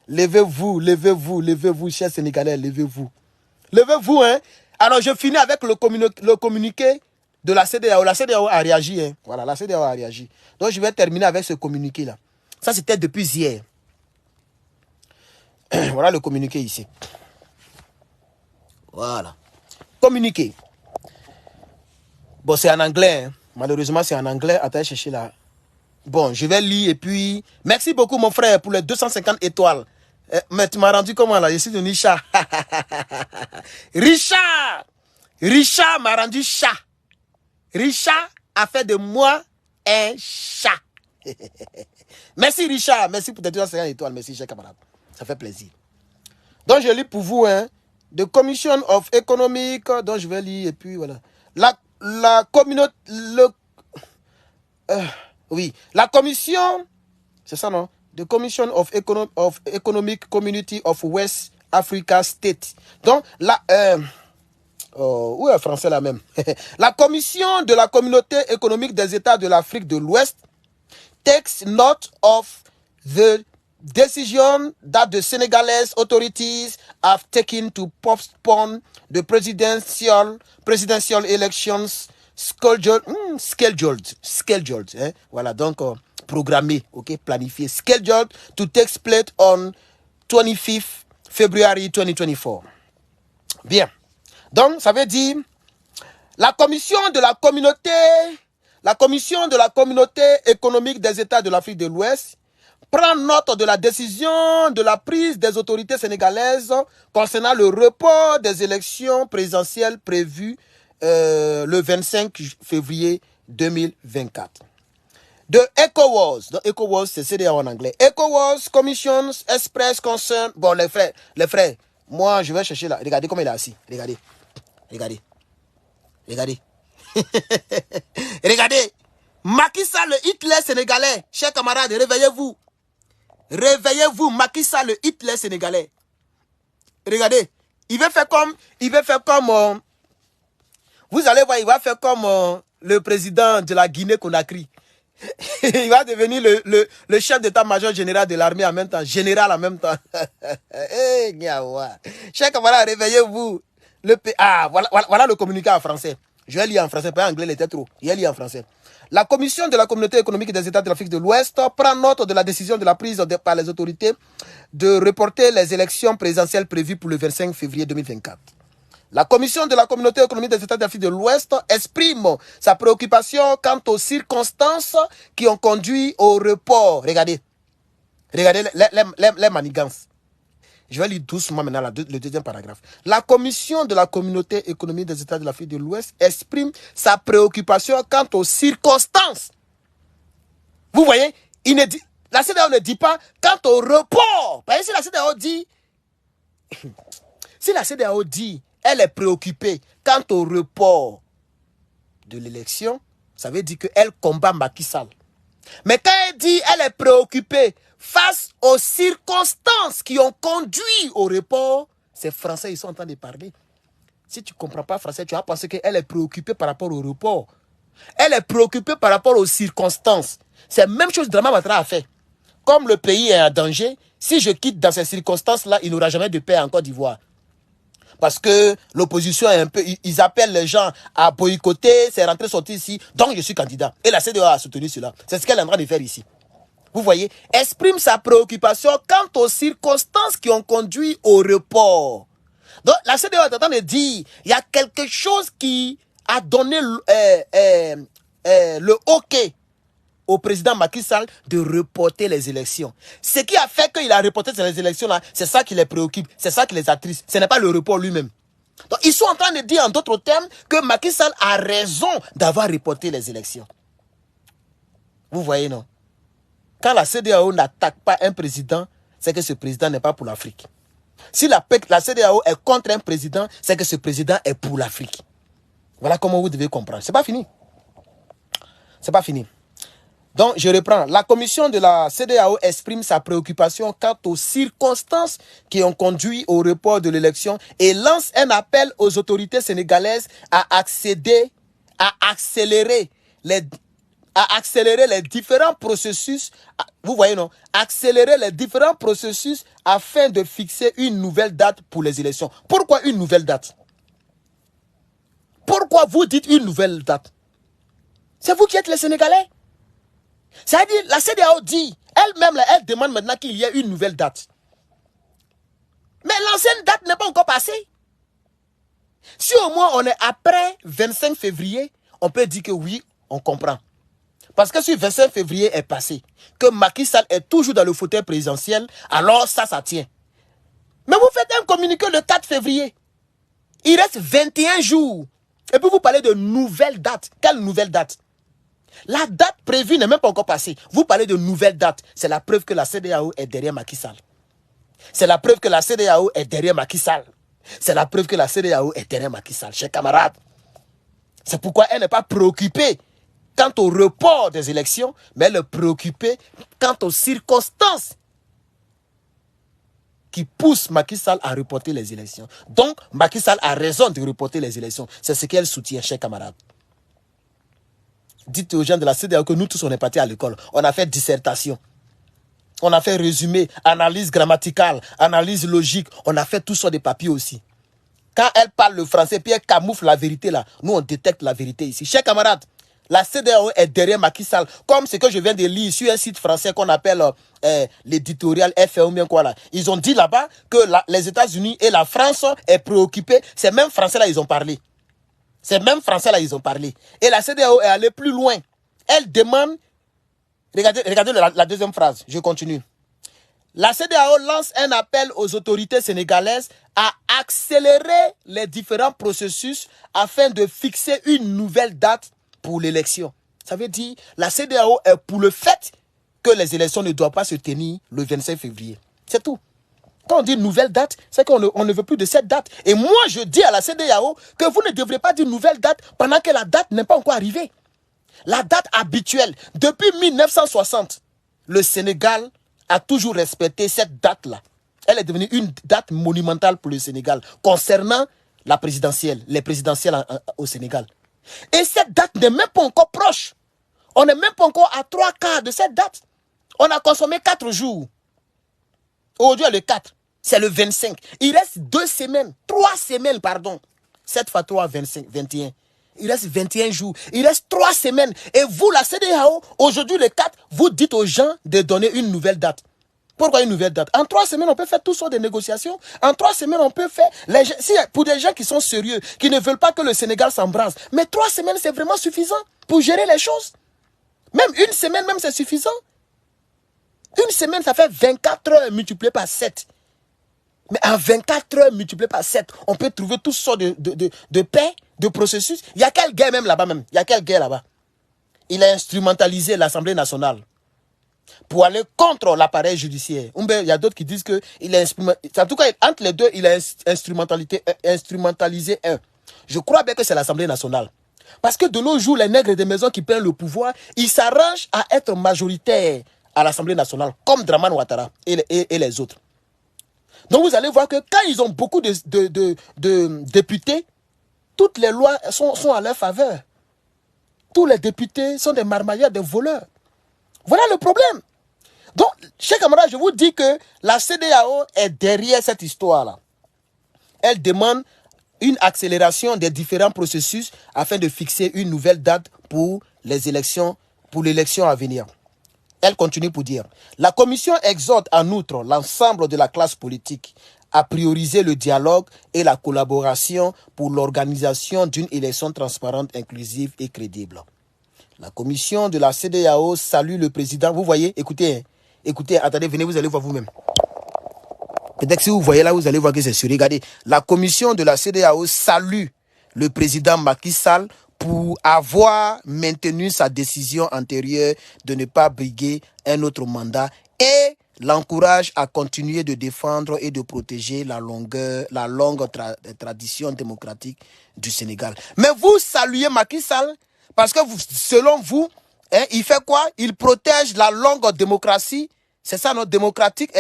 Levez-vous, chers Sénégalais, levez-vous. Levez-vous, hein. Alors, je finis avec le communiqué de la CEDEAO. La CEDEAO a réagi, hein. Voilà, la CEDEAO a réagi. Donc, je vais terminer avec ce communiqué-là. Ça, c'était depuis hier. Voilà le communiqué ici. Voilà. Communiqué. Bon, c'est en anglais, hein. Malheureusement, c'est en anglais. Attends, chercher là. Bon, je vais lire et puis... Merci beaucoup, mon frère, pour les 250 étoiles. Mais tu m'as rendu comment, là? Je suis devenu chat. Richard m'a rendu chat. Richard a fait de moi un chat. Merci, Richard. Merci pour tes 250 étoiles. Merci, chers camarades. Ça fait plaisir. Donc, je lis pour vous, hein. The Commission of Economic... Donc, je vais lire et puis voilà. La communauté... Oui, la commission, c'est ça non? The Commission of Economic Community of West Africa State. Donc, où est français là même? La commission de la communauté économique des États de l'Afrique de l'Ouest takes note of the decision that the Senegalese authorities have taken to postpone the presidential elections scheduled, hein? Voilà, donc programmé, ok, planifié, scheduled to take place on 25th February 2024. Bien, donc ça veut dire la commission de la communauté économique des États de l'Afrique de l'Ouest prend note de la décision de la prise des autorités sénégalaises concernant le report des élections présidentielles prévues le 25 février 2024. De ECOWAS, donc ECOWAS c'est CEDEAO en anglais. ECOWAS Commissions Express Concern. Bon, les frères, moi je vais chercher là. Regardez comment il est assis. Regardez. Regardez. Macky Sall, le Hitler sénégalais. Chers camarades, réveillez-vous. Macky Sall, le Hitler sénégalais. Regardez. Il veut faire comme vous allez voir, il va faire comme le président de la Guinée-Conakry. Il va devenir le chef d'état-major général de l'armée en même temps, général en même temps. Chers camarades, réveillez-vous. Voilà le communiqué en français. Je vais lire en français, pas en anglais, il était trop. Je vais lire en français. La Commission de la Communauté économique des États de l'Afrique de l'Ouest prend note de la décision de la prise par les autorités de reporter les élections présidentielles prévues pour le 25 février 2024. La Commission de la Communauté économique des États de l'Afrique de l'Ouest exprime sa préoccupation quant aux circonstances qui ont conduit au report. Regardez les manigances. Je vais lire doucement maintenant le deuxième paragraphe. La Commission de la Communauté économique des États de l'Afrique de l'Ouest exprime sa préoccupation quant aux circonstances. Vous voyez, la CEDEAO ne dit pas quant au report. Parce que si la CEDEAO dit, elle est préoccupée quant au report de l'élection, ça veut dire qu'elle combat Macky Sall. Mais quand elle dit elle est préoccupée face aux circonstances qui ont conduit au report, ces Français, ils sont en train de parler. Si tu ne comprends pas français, tu vas penser qu'elle est préoccupée par rapport au report. Elle est préoccupée par rapport aux circonstances. C'est la même chose que Dramane Ouattara a fait. Comme le pays est en danger, si je quitte dans ces circonstances-là, il n'y aura jamais de paix en Côte d'Ivoire. Parce que l'opposition est un peu... Ils appellent les gens à boycotter, c'est rentré, sortir ici. Donc je suis candidat. Et la CEDEAO a soutenu cela. C'est ce qu'elle est en train de faire ici. Vous voyez, exprime sa préoccupation quant aux circonstances qui ont conduit au report. Donc, la CEDEAO est en train de dire, il y a quelque chose qui a donné le OK au président Macky Sall de reporter les élections. Ce qui a fait qu'il a reporté ces élections-là, c'est ça qui les préoccupe, c'est ça qui les attriste. Ce n'est pas le report lui-même. Donc, ils sont en train de dire, en d'autres termes, que Macky Sall a raison d'avoir reporté les élections. Vous voyez, non? Quand la CEDEAO n'attaque pas un président, c'est que ce président n'est pas pour l'Afrique. Si la CEDEAO est contre un président, c'est que ce président est pour l'Afrique. Voilà comment vous devez comprendre. C'est pas fini. C'est pas fini. Donc, je reprends. La commission de la CEDEAO exprime sa préoccupation quant aux circonstances qui ont conduit au report de l'élection et lance un appel aux autorités sénégalaises à accélérer les différents processus, vous voyez non, accélérer les différents processus afin de fixer une nouvelle date pour les élections. Pourquoi une nouvelle date? Pourquoi vous dites une nouvelle date? C'est vous qui êtes les Sénégalais. C'est-à-dire, la CEDEAO dit, elle-même, elle demande maintenant qu'il y ait une nouvelle date. Mais l'ancienne date n'est pas encore passée. Si au moins on est après 25 février, on peut dire que oui, on comprend. Parce que si 25 février est passé, que Macky Sall est toujours dans le fauteuil présidentiel, alors ça tient. Mais vous faites un communiqué le 4 février. Il reste 21 jours. Et puis vous parlez de nouvelle date. Quelle nouvelle date? La date prévue n'est même pas encore passée. Vous parlez de nouvelle date. C'est la preuve que la CEDEAO est derrière Macky Sall. C'est la preuve que la CEDEAO est derrière Macky Sall. C'est la preuve que la CEDEAO est derrière Macky Sall, chers camarades. C'est pourquoi elle n'est pas préoccupée quant au report des élections, mais elle est préoccupée quant aux circonstances qui poussent Macky Sall à reporter les élections. Donc, Macky Sall a raison de reporter les élections. C'est ce qu'elle soutient, chers camarades. Dites aux gens de la CEDEAO que nous tous, on est partis à l'école. On a fait dissertation. On a fait résumé, analyse grammaticale, analyse logique. On a fait tout ça des papiers aussi. Quand elle parle le français, puis elle camoufle la vérité là, nous on détecte la vérité ici. Chers camarades, la CEDEAO est derrière Macky Sall, comme ce que je viens de lire sur un site français qu'on appelle l'éditorial FAO, bien quoi là. Ils ont dit là-bas que les États-Unis et la France est préoccupés. Ces mêmes Français là, ils ont parlé. Ces mêmes Français là, ils ont parlé. Et la CEDEAO est allée plus loin. Elle demande, regardez la deuxième phrase, je continue. La CEDEAO lance un appel aux autorités sénégalaises à accélérer les différents processus afin de fixer une nouvelle date pour l'élection. Ça veut dire la CEDEAO est pour le fait que les élections ne doivent pas se tenir le 25 février. C'est tout. Quand on dit nouvelle date, c'est qu'on ne veut plus de cette date. Et moi, je dis à la CEDEAO que vous ne devrez pas dire nouvelle date pendant que la date n'est pas encore arrivée. La date habituelle, depuis 1960, le Sénégal a toujours respecté cette date-là. Elle est devenue une date monumentale pour le Sénégal concernant la présidentielle, les présidentielles au Sénégal. Et cette date n'est même pas encore proche. On n'est même pas encore à 3/4 de cette date. On a consommé 4 jours. Aujourd'hui, le 4. C'est le 25. Il reste 2 semaines, 3 semaines, pardon. 7 fois 3, 25, 21. Il reste 21 jours. Il reste 3 semaines. Et vous, la CEDEAO, aujourd'hui le 4, vous dites aux gens de donner une nouvelle date. Pourquoi une nouvelle date? En 3 semaines, on peut faire toutes sortes de négociations. En 3 semaines, on peut faire... pour des gens qui sont sérieux, qui ne veulent pas que le Sénégal s'embrase. Mais 3 semaines, c'est vraiment suffisant pour gérer les choses. Même 1 semaine, même c'est suffisant. 1 semaine, ça fait 24 heures multiplié par 7. Mais en 24 heures multiplié par 7, on peut trouver toutes sortes de paix, de processus. Il y a quel gars même là-bas même? Il y a quel gars là-bas? Il a instrumentalisé l'Assemblée nationale pour aller contre l'appareil judiciaire. Il y a d'autres qui disent que il a en tout cas, entre les deux, il a instrumentalisé un. Je crois bien que c'est l'Assemblée nationale. Parce que de nos jours, les nègres des maisons qui prennent le pouvoir, ils s'arrangent à être majoritaires à l'Assemblée nationale, comme Dramane Ouattara et les autres. Donc vous allez voir que quand ils ont beaucoup de députés, toutes les lois sont à leur faveur. Tous les députés sont des marmailleurs, des voleurs. Voilà le problème. Donc, chers camarades, je vous dis que la CEDEAO est derrière cette histoire-là. Elle demande une accélération des différents processus afin de fixer une nouvelle date pour les élections, pour l'élection à venir. Elle continue pour dire, la Commission exhorte en outre l'ensemble de la classe politique à prioriser le dialogue et la collaboration pour l'organisation d'une élection transparente, inclusive et crédible. La commission de la CEDEAO salue le président. Vous voyez, écoutez, attendez, venez, vous allez voir vous-même. Peut-être que si vous voyez là, vous allez voir que c'est sûr. Regardez, la commission de la CEDEAO salue le président Macky Sall pour avoir maintenu sa décision antérieure de ne pas briguer un autre mandat et l'encourage à continuer de défendre et de protéger la longue tradition démocratique du Sénégal. Mais vous saluez Macky Sall parce que selon vous, hein, il fait quoi? Il protège la longue démocratie, c'est ça notre démocratique,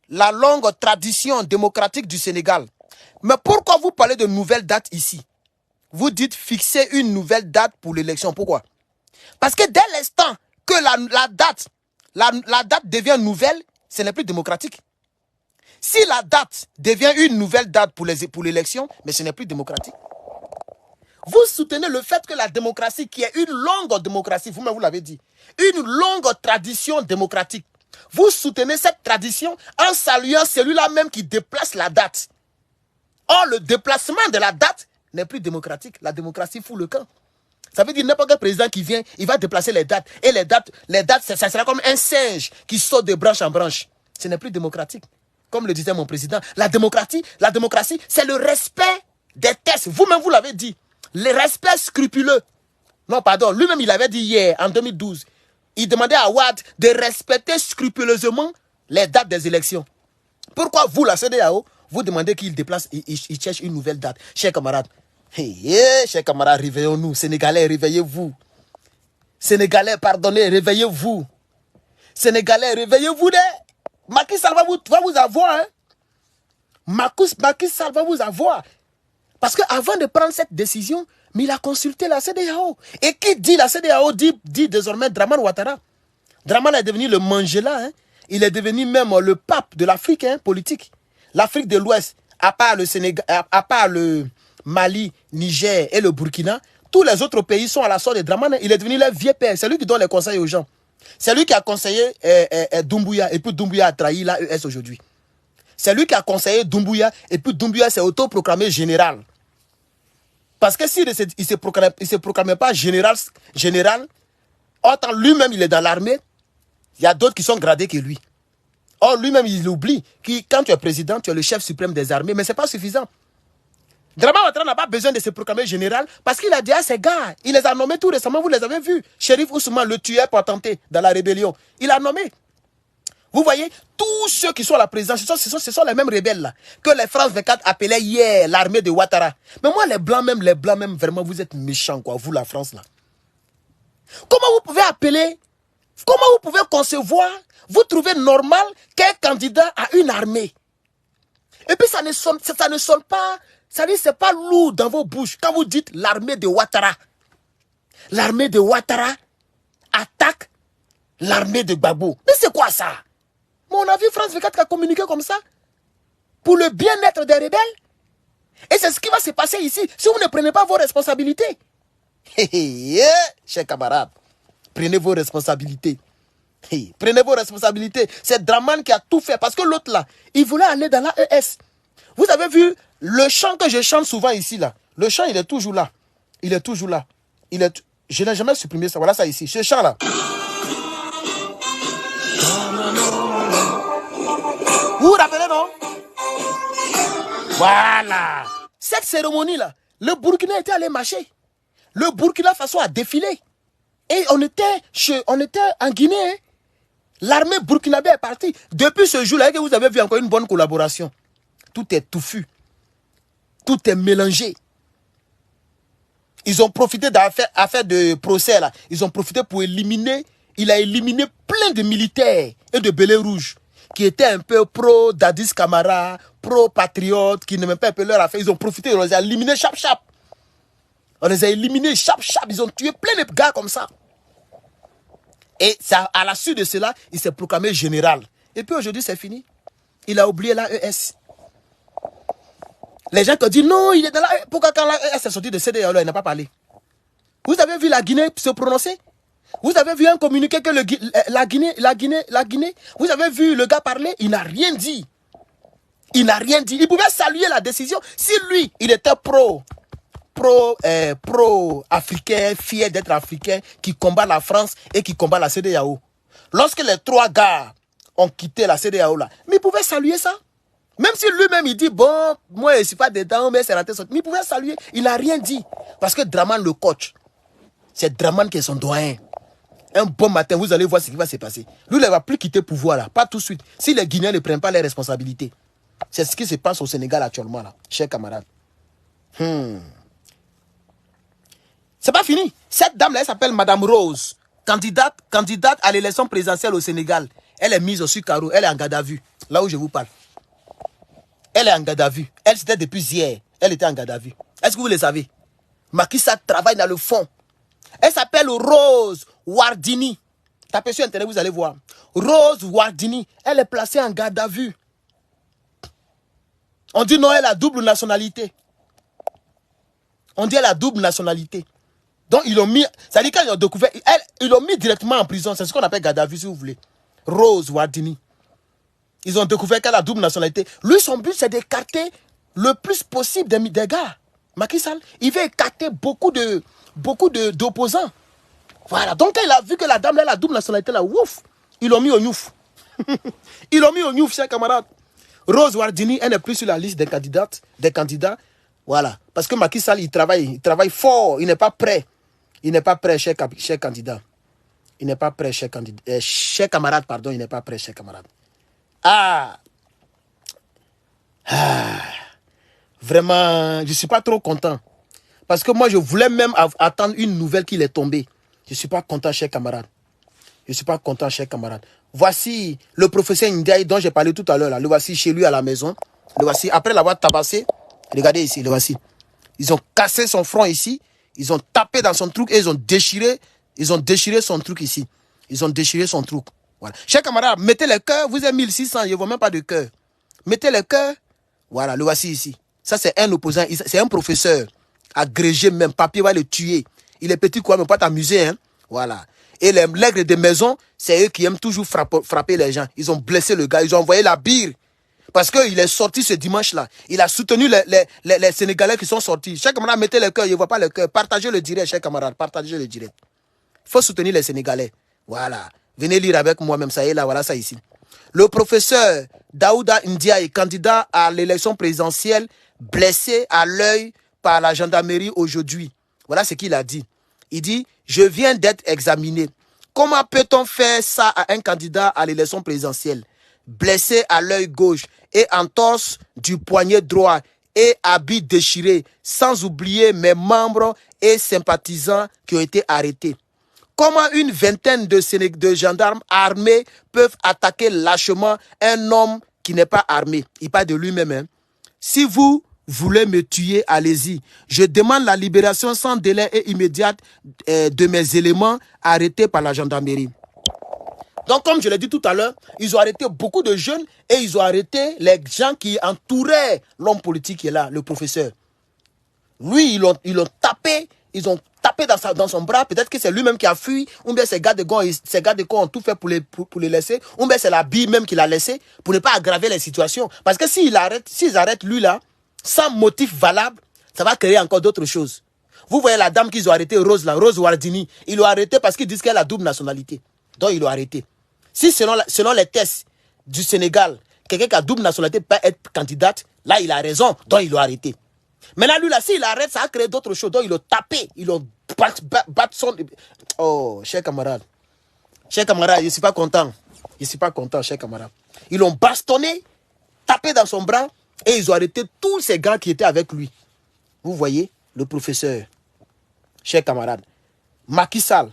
la longue tradition démocratique du Sénégal. Mais pourquoi vous parlez de nouvelle date ici? Vous dites fixer une nouvelle date pour l'élection. Pourquoi? Parce que dès l'instant que la date devient nouvelle, ce n'est plus démocratique. Si la date devient une nouvelle date pour l'élection, mais ce n'est plus démocratique. Vous soutenez le fait que la démocratie, qui est une longue démocratie, vous-même vous l'avez dit, une longue tradition démocratique, vous soutenez cette tradition en saluant celui-là même qui déplace la date. Or, le déplacement de la date n'est plus démocratique. La démocratie fout le camp. Ça veut dire n'importe quel président qui vient, il va déplacer les dates. Et les dates, ça sera comme un singe qui saute de branche en branche. Ce n'est plus démocratique. Comme le disait mon président, la démocratie, c'est le respect des textes. Vous-même, vous l'avez dit. Le respect scrupuleux. Non, pardon. Lui-même, il avait dit hier, en 2012, il demandait à Ouad de respecter scrupuleusement les dates des élections. Pourquoi vous, la CEDEAO, vous demandez qu'il déplace, il cherche une nouvelle date? Chers camarades, chers camarades, réveillons-nous. Sénégalais, réveillez-vous. Sénégalais, pardonnez, réveillez-vous. Sénégalais, réveillez-vous. Macky Sall va vous avoir. Hein? Macky Sall va vous avoir. Parce qu'avant de prendre cette décision, mais il a consulté la CEDEAO. Et qui dit la CEDEAO dit désormais Dramane Ouattara. Dramane est devenu le Mandela. Hein? Il est devenu même le pape de l'Afrique politique. L'Afrique de l'Ouest, à part le Sénégal, à part le Mali, Niger et le Burkina, tous les autres pays sont à la sorte de Dramane. Il est devenu le vieux père. C'est lui qui donne les conseils aux gens. C'est lui qui a conseillé Doumbouya. Et puis Doumbouya a trahi l'AES aujourd'hui. C'est lui qui a conseillé Doumbouya. Et puis Doumbouya s'est autoproclamé général. Parce que s'il ne se proclamait pas général, autant lui-même il est dans l'armée, il y a d'autres qui sont gradés que lui. Or, lui-même, il oublie que quand tu es président, tu es le chef suprême des armées, mais ce n'est pas suffisant. Dramane Ouattara n'a pas besoin de se proclamer général parce qu'il a dit à ses gars, il les a nommés tout récemment, vous les avez vus. Chérif Ousmane, le tueur patenté dans la rébellion, il a nommé. Vous voyez, tous ceux qui sont à la présidence, ce sont les mêmes rebelles là, que les France 24 appelaient hier l'armée de Ouattara. Mais moi, les blancs même, vraiment, vous êtes méchants, quoi, vous, la France là. Comment vous pouvez appeler, comment vous pouvez concevoir, vous trouvez normal qu'un candidat a une armée? Et puis ça ne sonne pas, ça dit c'est pas lourd dans vos bouches quand vous dites l'armée de Ouattara. L'armée de Ouattara attaque l'armée de Gbagbo. Mais c'est quoi ça? Mais on a vu France 24 qui a communiqué comme ça. pour le bien-être des rebelles. Et c'est ce qui va se passer ici si vous ne prenez pas vos responsabilités. Chers camarades, prenez vos responsabilités. Prenez vos responsabilités. C'est Draman qui a tout fait. Parce que l'autre là, il voulait aller dans la ES. Vous avez vu le chant que je chante souvent ici là. Le chant, il est toujours là. Il est toujours là. Je n'ai jamais supprimé ça. Voilà ça ici. Ce chant là. Vous vous rappelez, non? Voilà. Cette cérémonie-là, le Burkina était allé marcher. Le Burkina Faso a défilé. Et on était en Guinée. Hein. L'armée burkinabé est partie. Depuis ce jour-là, vous avez vu encore une bonne collaboration. Tout est touffu. Tout est mélangé. Ils ont profité d'affaires de procès là. Ils ont profité pour éliminer. Il a éliminé plein de militaires et de bélets rouges qui étaient un peu pro-Dadis Camara, pro-patriotes, qui n'aimaient pas un peu leur affaire. Ils ont profité, on les a éliminés chap-chap. On les a éliminés chap-chap. Ils ont tué plein de gars comme ça. Et ça, à la suite de cela, il s'est proclamé général. Et puis aujourd'hui, c'est fini. Il a oublié la ES. Les gens qui ont dit non, il est dans la ES. Pourquoi quand la ES est sortie de CEDEAO, il n'a pas parlé? Vous avez vu la Guinée se prononcer? Vous avez vu un communiqué que la Guinée, vous avez vu le gars parler? Il n'a rien dit. Il n'a rien dit. Il pouvait saluer la décision. Si lui, il était pro-africain, fier d'être africain, qui combat la France et qui combat la CEDEAO. Lorsque les trois gars ont quitté la CEDEAO là, mais il pouvait saluer ça. Même si lui-même il dit, bon, moi je ne suis pas dedans, mais c'est rentré sorti. Mais il pouvait saluer. Il n'a rien dit. Parce que Draman le coach, c'est Draman qui est son doyen. Un bon matin, vous allez voir ce qui va se passer. Lui, il ne va plus quitter le pouvoir là, pas tout de suite. Si les Guinéens ne prennent pas les responsabilités. C'est ce qui se passe au Sénégal actuellement là, chers camarades. C'est pas fini. Cette dame-là, elle s'appelle Madame Rose, candidate à l'élection présidentielle au Sénégal. Elle est mise sur carreau, elle est en garde à vue, là où je vous parle. Elle est en garde à vue. Elle, c'était depuis hier. Elle était en garde à vue. Est-ce que vous le savez? Macky Sall travaille dans le fond. Elle s'appelle Rose Wardini. Tapez sur Internet, vous allez voir. Rose Wardini, elle est placée en garde à vue. On dit non, elle a double nationalité. On dit elle a double nationalité. Donc ils l'ont mis, ça dit quand ils ont découvert, ils l'ont mis directement en prison. C'est ce qu'on appelle garde à vue si vous voulez. Rose Wardini. Ils ont découvert qu'elle a double nationalité. Lui, son but, c'est d'écarter le plus possible des gars. Macky Sall, il veut écarter beaucoup d'opposants. Voilà. Donc, quand il a vu que la dame, elle a la double nationalité, là, ouf, ils l'ont mis au nouf. Ils l'ont mis au nouf, chers camarades. Rose Wardini, elle n'est plus sur la liste des candidats. Voilà. Parce que Macky Sall, il travaille fort. Il n'est pas prêt. Il n'est pas prêt, cher candidat. Il n'est pas prêt, cher camarade, pardon, il n'est pas prêt, cher camarade. Vraiment, je ne suis pas trop content. Parce que moi, je voulais même attendre une nouvelle qu'il est tombé. Je ne suis pas content, cher camarade. Je ne suis pas content, cher camarade. Voici le professeur Ndiaye dont j'ai parlé tout à l'heure. Le voici chez lui à la maison. Le voici, après l'avoir tabassé. Regardez ici, le voici. Ils ont cassé son front ici. Ils ont tapé dans son truc et ils ont déchiré son truc ici. Ils ont déchiré son truc. Voilà. Chers camarades, mettez le cœur. Vous êtes 1600, je ne vois même pas de cœur. Mettez le cœur. Voilà, le voici ici. Ça, c'est un opposant. C'est un professeur. Agrégé même. Papier va le tuer. Il est petit quoi, mais pas t'amuser. Hein? Voilà. Et les nègres de maison, c'est eux qui aiment toujours frapper les gens. Ils ont blessé le gars. Ils ont envoyé la bire. Parce qu'il est sorti ce dimanche-là. Il a soutenu les Sénégalais qui sont sortis. Chers camarades, mettez le cœur. Je ne vois pas le cœur. Partagez le direct, chers camarades. Partagez le direct. Il faut soutenir les Sénégalais. Voilà. Venez lire avec moi même. Ça y est, là, voilà ça ici. Le professeur Daouda Ndiaye, candidat à l'élection présidentielle, blessé à l'œil par la gendarmerie aujourd'hui. Voilà ce qu'il a dit. Il dit, je viens d'être examiné. Comment peut-on faire ça à un candidat à l'élection présidentielle? Blessé à l'œil gauche et entorse du poignet droit et habit déchiré, sans oublier mes membres et sympathisants qui ont été arrêtés. Comment une vingtaine de gendarmes armés peuvent attaquer lâchement un homme qui n'est pas armé? Il parle de lui-même. Hein. Si vous voulez me tuer, allez-y. Je demande la libération sans délai et immédiat de mes éléments arrêtés par la gendarmerie. Donc, comme je l'ai dit tout à l'heure, ils ont arrêté beaucoup de jeunes et ils ont arrêté les gens qui entouraient l'homme politique qui est là, le professeur. Lui, ils l'ont tapé, ils ont tapé dans son bras. Peut-être que c'est lui-même qui a fui, ou bien ses gardes de corps ont tout fait pour les laisser, ou bien c'est la bille même qui l'a laissé pour ne pas aggraver les situations. Parce que s'ils arrêtent lui là, sans motif valable, ça va créer encore d'autres choses. Vous voyez la dame qu'ils ont arrêtée, Rose Wardini, ils l'ont arrêtée parce qu'ils disent qu'elle a double nationalité. Donc ils l'ont arrêtée. Si selon les tests du Sénégal, quelqu'un qui a double nationalité peut être candidate, là il a raison, donc ils l'ont arrêté. Maintenant lui là, s'il arrête, ça a créé d'autres choses. Donc ils l'ont tapé, ils l'ont battu son... Oh, cher camarade. Cher camarade, je ne suis pas content. Je ne suis pas content, cher camarade. Ils l'ont bastonné, tapé dans son bras et ils ont arrêté tous ces gars qui étaient avec lui. Vous voyez, le professeur, cher camarade, Macky Sall.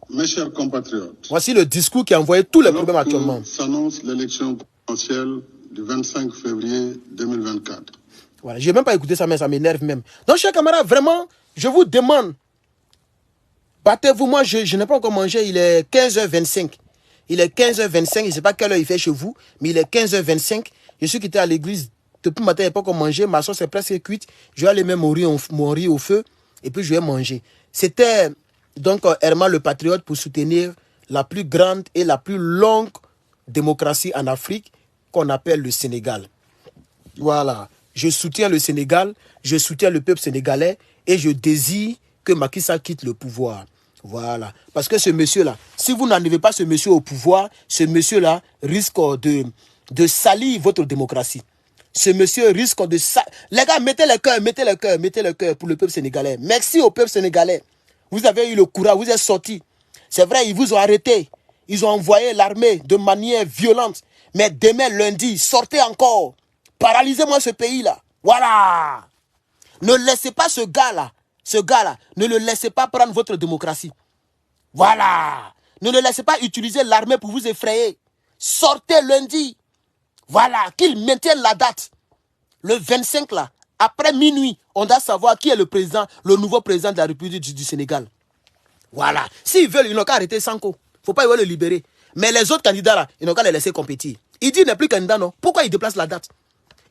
Mes chers compatriotes, Voici le discours qui a envoyé tous les problèmes actuellement. S'annonce l'élection présidentielle du 25 février 2024. Voilà, je n'ai même pas écouté ça, mais ça m'énerve même. Donc, chers camarades, vraiment, je vous demande, battez-vous. Moi, je n'ai pas encore mangé, il est 15h25. Il est 15h25, je ne sais pas quelle heure il fait chez vous, mais il est 15h25. Je suis quitté à l'église depuis le matin, je n'ai pas encore mangé. Ma sauce est presque cuite. Je vais aller mettre mon riz au feu et puis je vais manger. C'était donc Herman le Patriote pour soutenir la plus grande et la plus longue démocratie en Afrique qu'on appelle le Sénégal. Voilà. Je soutiens le Sénégal, je soutiens le peuple sénégalais et je désire que Macky Sall quitte le pouvoir. Voilà. Parce que ce monsieur-là, si vous n'enlevez pas ce monsieur au pouvoir, ce monsieur-là risque de salir votre démocratie. Ce monsieur risque de salir. Les gars, mettez le cœur pour le peuple sénégalais. Merci au peuple sénégalais. Vous avez eu le courage, vous êtes sortis. C'est vrai, ils vous ont arrêté. Ils ont envoyé l'armée de manière violente. Mais demain, lundi, sortez encore. Paralysez-moi ce pays-là. Voilà. Ne laissez pas ce gars-là, ne le laissez pas prendre votre démocratie. Voilà. Ne le laissez pas utiliser l'armée pour vous effrayer. Sortez lundi. Voilà. Qu'il maintienne la date. Le 25 là, après minuit, on doit savoir qui est le nouveau président de la République du Sénégal. Voilà. S'ils veulent, ils n'ont qu'à arrêter Sanko. Il ne faut pas le libérer. Mais les autres candidats là, ils n'ont qu'à les laisser compétir. Il dit qu'il n'est plus candidat, non? Pourquoi il déplace la date?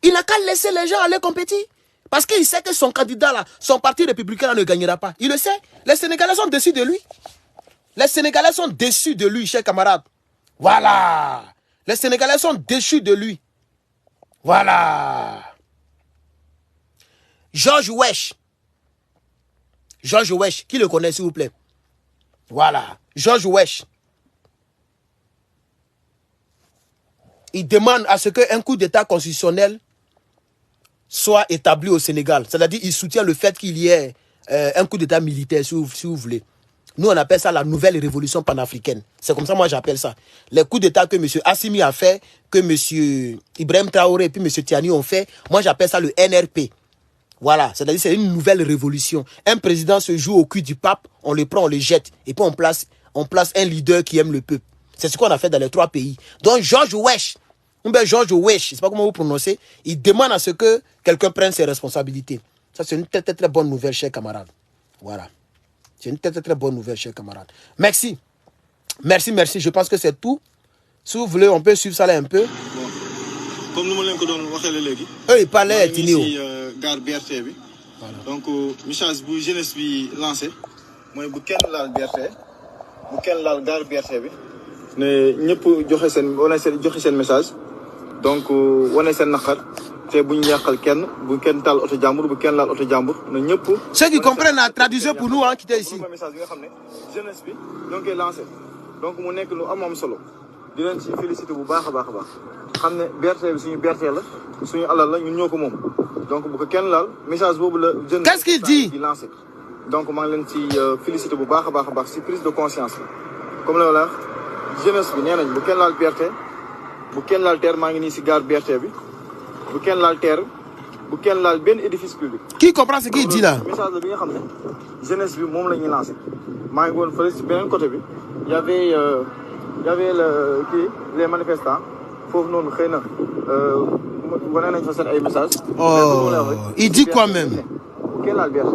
Il n'a qu'à laisser les gens aller compétir. Parce qu'il sait que son candidat là, son parti républicain là, ne gagnera pas. Il le sait. Les Sénégalais sont déçus de lui. Les Sénégalais sont déçus de lui, chers camarades. Voilà. Les Sénégalais sont déçus de lui. Voilà. George Wesh. George Wesh. Qui le connaît, s'il vous plaît? Voilà. George Wesh. Il demande à ce qu'un coup d'état constitutionnel soit établi au Sénégal. C'est-à-dire qu'il soutient le fait qu'il y ait un coup d'état militaire, si vous voulez. Nous, on appelle ça la nouvelle révolution panafricaine. C'est comme ça, moi, j'appelle ça. Les coups d'état que M. Assimi a fait, que M. Ibrahim Traoré et puis M. Tiani ont fait, moi, j'appelle ça le NRP. Voilà, c'est-à-dire c'est une nouvelle révolution. Un président se joue au cul du pape, on le prend, on le jette, et puis on place un leader qui aime le peuple. C'est ce qu'on a fait dans les 3 pays. Donc, George Wesh, George Wesh, je ne sais pas comment vous prononcez, il demande à ce que quelqu'un prenne ses responsabilités. Ça, c'est une très, très, très bonne nouvelle, chers camarades. Voilà. C'est une très, très, très bonne nouvelle, chers camarades. Merci. Merci, merci. Je pense que c'est tout. Si vous voulez, on peut suivre ça là un peu. Bon. Comme nous l'avons dit, eux, ils parlaient Tinio. Gare BRT bi. Donc, message bu jeunesse bi lancé. Moi, bu kenn laal BRT. Bu kenn laal gare BRT bi. Ne ñëpp joxe seen message. Donc, wane seen naqar. Te bu ñu yàqal kenn, bu kenn taal oto jàmbur, bu kenn laal oto jàmbur. Ne ñëpp. Ceux qui comprennent la traduction pour nous, qui étaient ici. Message bi nga xam ne jeunesse bi donc lancé. Donc, mu nekk lu am solo. Di leen ci féliciter bu baax a baax. Xam ne BRT bi suñu BRT la, suñu alal la, ñun ñoo ko moom. Donc bu ko kenn laal message boobu la jeune. Qu'est-ce qu'il dit? Lancé. Donc maa ngi leen ci féliciter bu baax a baax ci prise de conscience la. Comme la wax jeunesse bi nee nañ bu kenn laal BRT, bu kenn laal terre, maa ngi nii ci gare BRT bi. Bu kenn laal terre, bu kenn laal benn édifice public. Qui comprend ce qu'il dit là? Message la bi nga xam ne jeunesse bi moom la ñuy lancé. Maa ngi woon fële ci beneen côté bi. Il y avait les manifestants. Foofu noonu xëy na wane nañ fa seen ay message. Oh, il dit quoi même? Bu kenn laal BRT.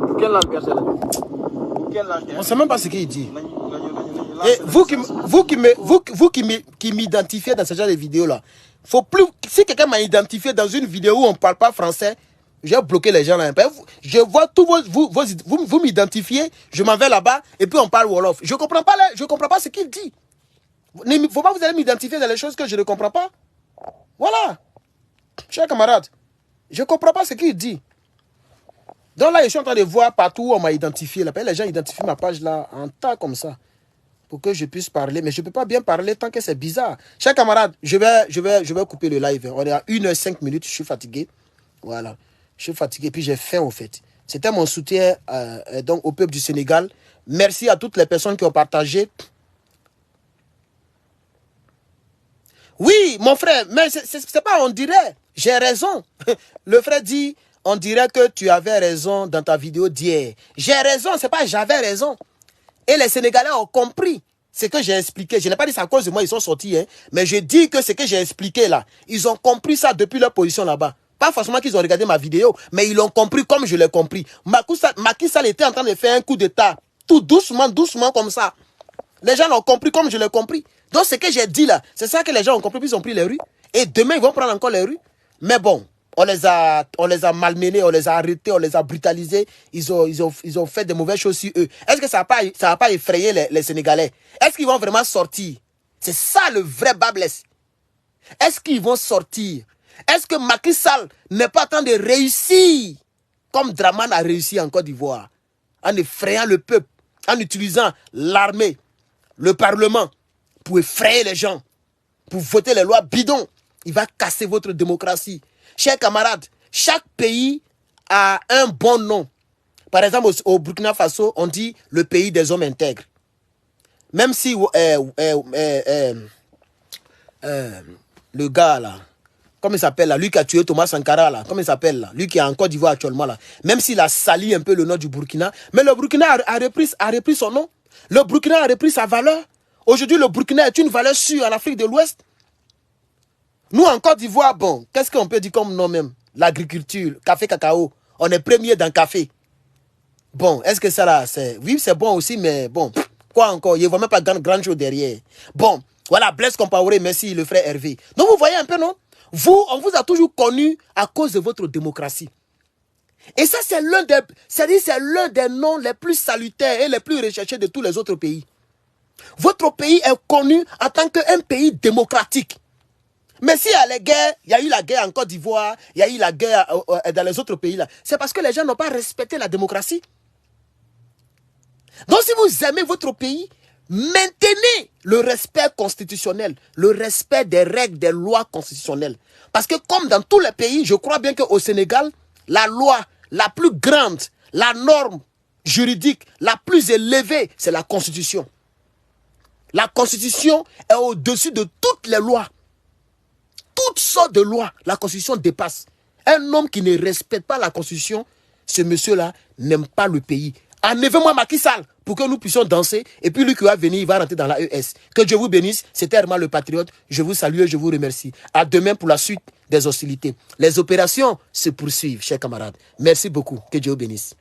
Bu kenn laal BRT la. Bu kenn laal terre. On sait même pas ce qu'il dit. nañu Et vous qui m'identifiez dans ce genre de vidéos-là, faut plus. Si quelqu'un m'a identifié dans une vidéo où on ne parle pas français, j'ai bloqué les gens là. Je vois tous vous m'identifiez, je m'en vais là-bas et puis on parle Wolof. Je comprends pas ce qu'il dit. Il ne faut pas vous allez m'identifier dans les choses que je ne comprends pas. Voilà. Chers camarades, je ne comprends pas ce qu'il dit. Donc là, je suis en train de voir partout où on m'a identifié. Là. Les gens identifient ma page là en tas comme ça. Pour que je puisse parler. Mais je ne peux pas bien parler tant que c'est bizarre. Chers camarades, je vais couper le live. On est à 1h05, je suis fatigué. Voilà. Je suis fatigué. Puis j'ai faim au fait. C'était mon soutien donc, au peuple du Sénégal. Merci à toutes les personnes qui ont partagé. Oui, mon frère, mais c'est pas on dirait. J'ai raison. Le frère dit... On dirait que tu avais raison dans ta vidéo d'hier. J'ai raison, c'est pas j'avais raison. Et les Sénégalais ont compris ce que j'ai expliqué. Je n'ai pas dit ça à cause de moi, ils sont sortis. Hein, mais je dis que ce que j'ai expliqué là, ils ont compris ça depuis leur position là-bas. Pas forcément qu'ils ont regardé ma vidéo, mais ils l'ont compris comme je l'ai compris. Macky Sall était en train de faire un coup d'état. Tout doucement, doucement comme ça. Les gens l'ont compris comme je l'ai compris. Donc ce que j'ai dit là, c'est ça que les gens ont compris, puis ils ont pris les rues. Et demain, ils vont prendre encore les rues. Mais bon. On les a malmenés, on les a arrêtés, on les a brutalisés. Ils ont fait de mauvaises choses sur eux. Est-ce que ça va pas effrayer les Sénégalais? Est-ce qu'ils vont vraiment sortir? C'est ça le vrai bas blesse. Est-ce qu'ils vont sortir? Est-ce que Macky Sall n'est pas en train de réussir comme Dramane a réussi en Côte d'Ivoire? En effrayant le peuple, en utilisant l'armée, le Parlement, pour effrayer les gens, pour voter les lois bidons. Il va casser votre démocratie. Chers camarades, chaque pays a un bon nom. Par exemple, au Burkina Faso, on dit le pays des hommes intègres. Même si le gars là, comment il s'appelle là, lui qui a tué Thomas Sankara là, comment il s'appelle là, lui qui est en Côte d'Ivoire actuellement là, même s'il a sali un peu le nom du Burkina, mais le Burkina a repris son nom. Le Burkina a repris sa valeur. Aujourd'hui, le Burkina est une valeur sûre en Afrique de l'Ouest. Nous, en Côte d'Ivoire, bon, qu'est-ce qu'on peut dire comme nom même? L'agriculture, café, cacao. On est premier dans le café. Bon, est-ce que ça là, c'est... Oui, c'est bon aussi, mais bon, quoi encore? Il ne voit même pas grand chose derrière. Bon, voilà, Blaise Compaoré, merci, le frère Hervé. Donc, vous voyez un peu, non? Vous, on vous a toujours connu à cause de votre démocratie. Et ça, c'est l'un des noms les plus salutaires et les plus recherchés de tous les autres pays. Votre pays est connu en tant qu'un pays démocratique. Mais s'il y a les guerres, il y a eu la guerre en Côte d'Ivoire, il y a eu la guerre dans les autres pays là, c'est parce que les gens n'ont pas respecté la démocratie. Donc si vous aimez votre pays, maintenez le respect constitutionnel, le respect des règles, des lois constitutionnelles. Parce que comme dans tous les pays, je crois bien qu'au Sénégal, la loi la plus grande, la norme juridique la plus élevée, c'est la Constitution. La Constitution est au-dessus de toutes les lois. Toutes sortes de lois, la Constitution dépasse. Un homme qui ne respecte pas la Constitution, ce monsieur-là n'aime pas le pays. Enlevez-moi Macky Sall pour que nous puissions danser. Et puis lui qui va venir, il va rentrer dans la ES. Que Dieu vous bénisse. C'était Herman le Patriote. Je vous salue et je vous remercie. À demain pour la suite des hostilités. Les opérations se poursuivent, chers camarades. Merci beaucoup. Que Dieu vous bénisse.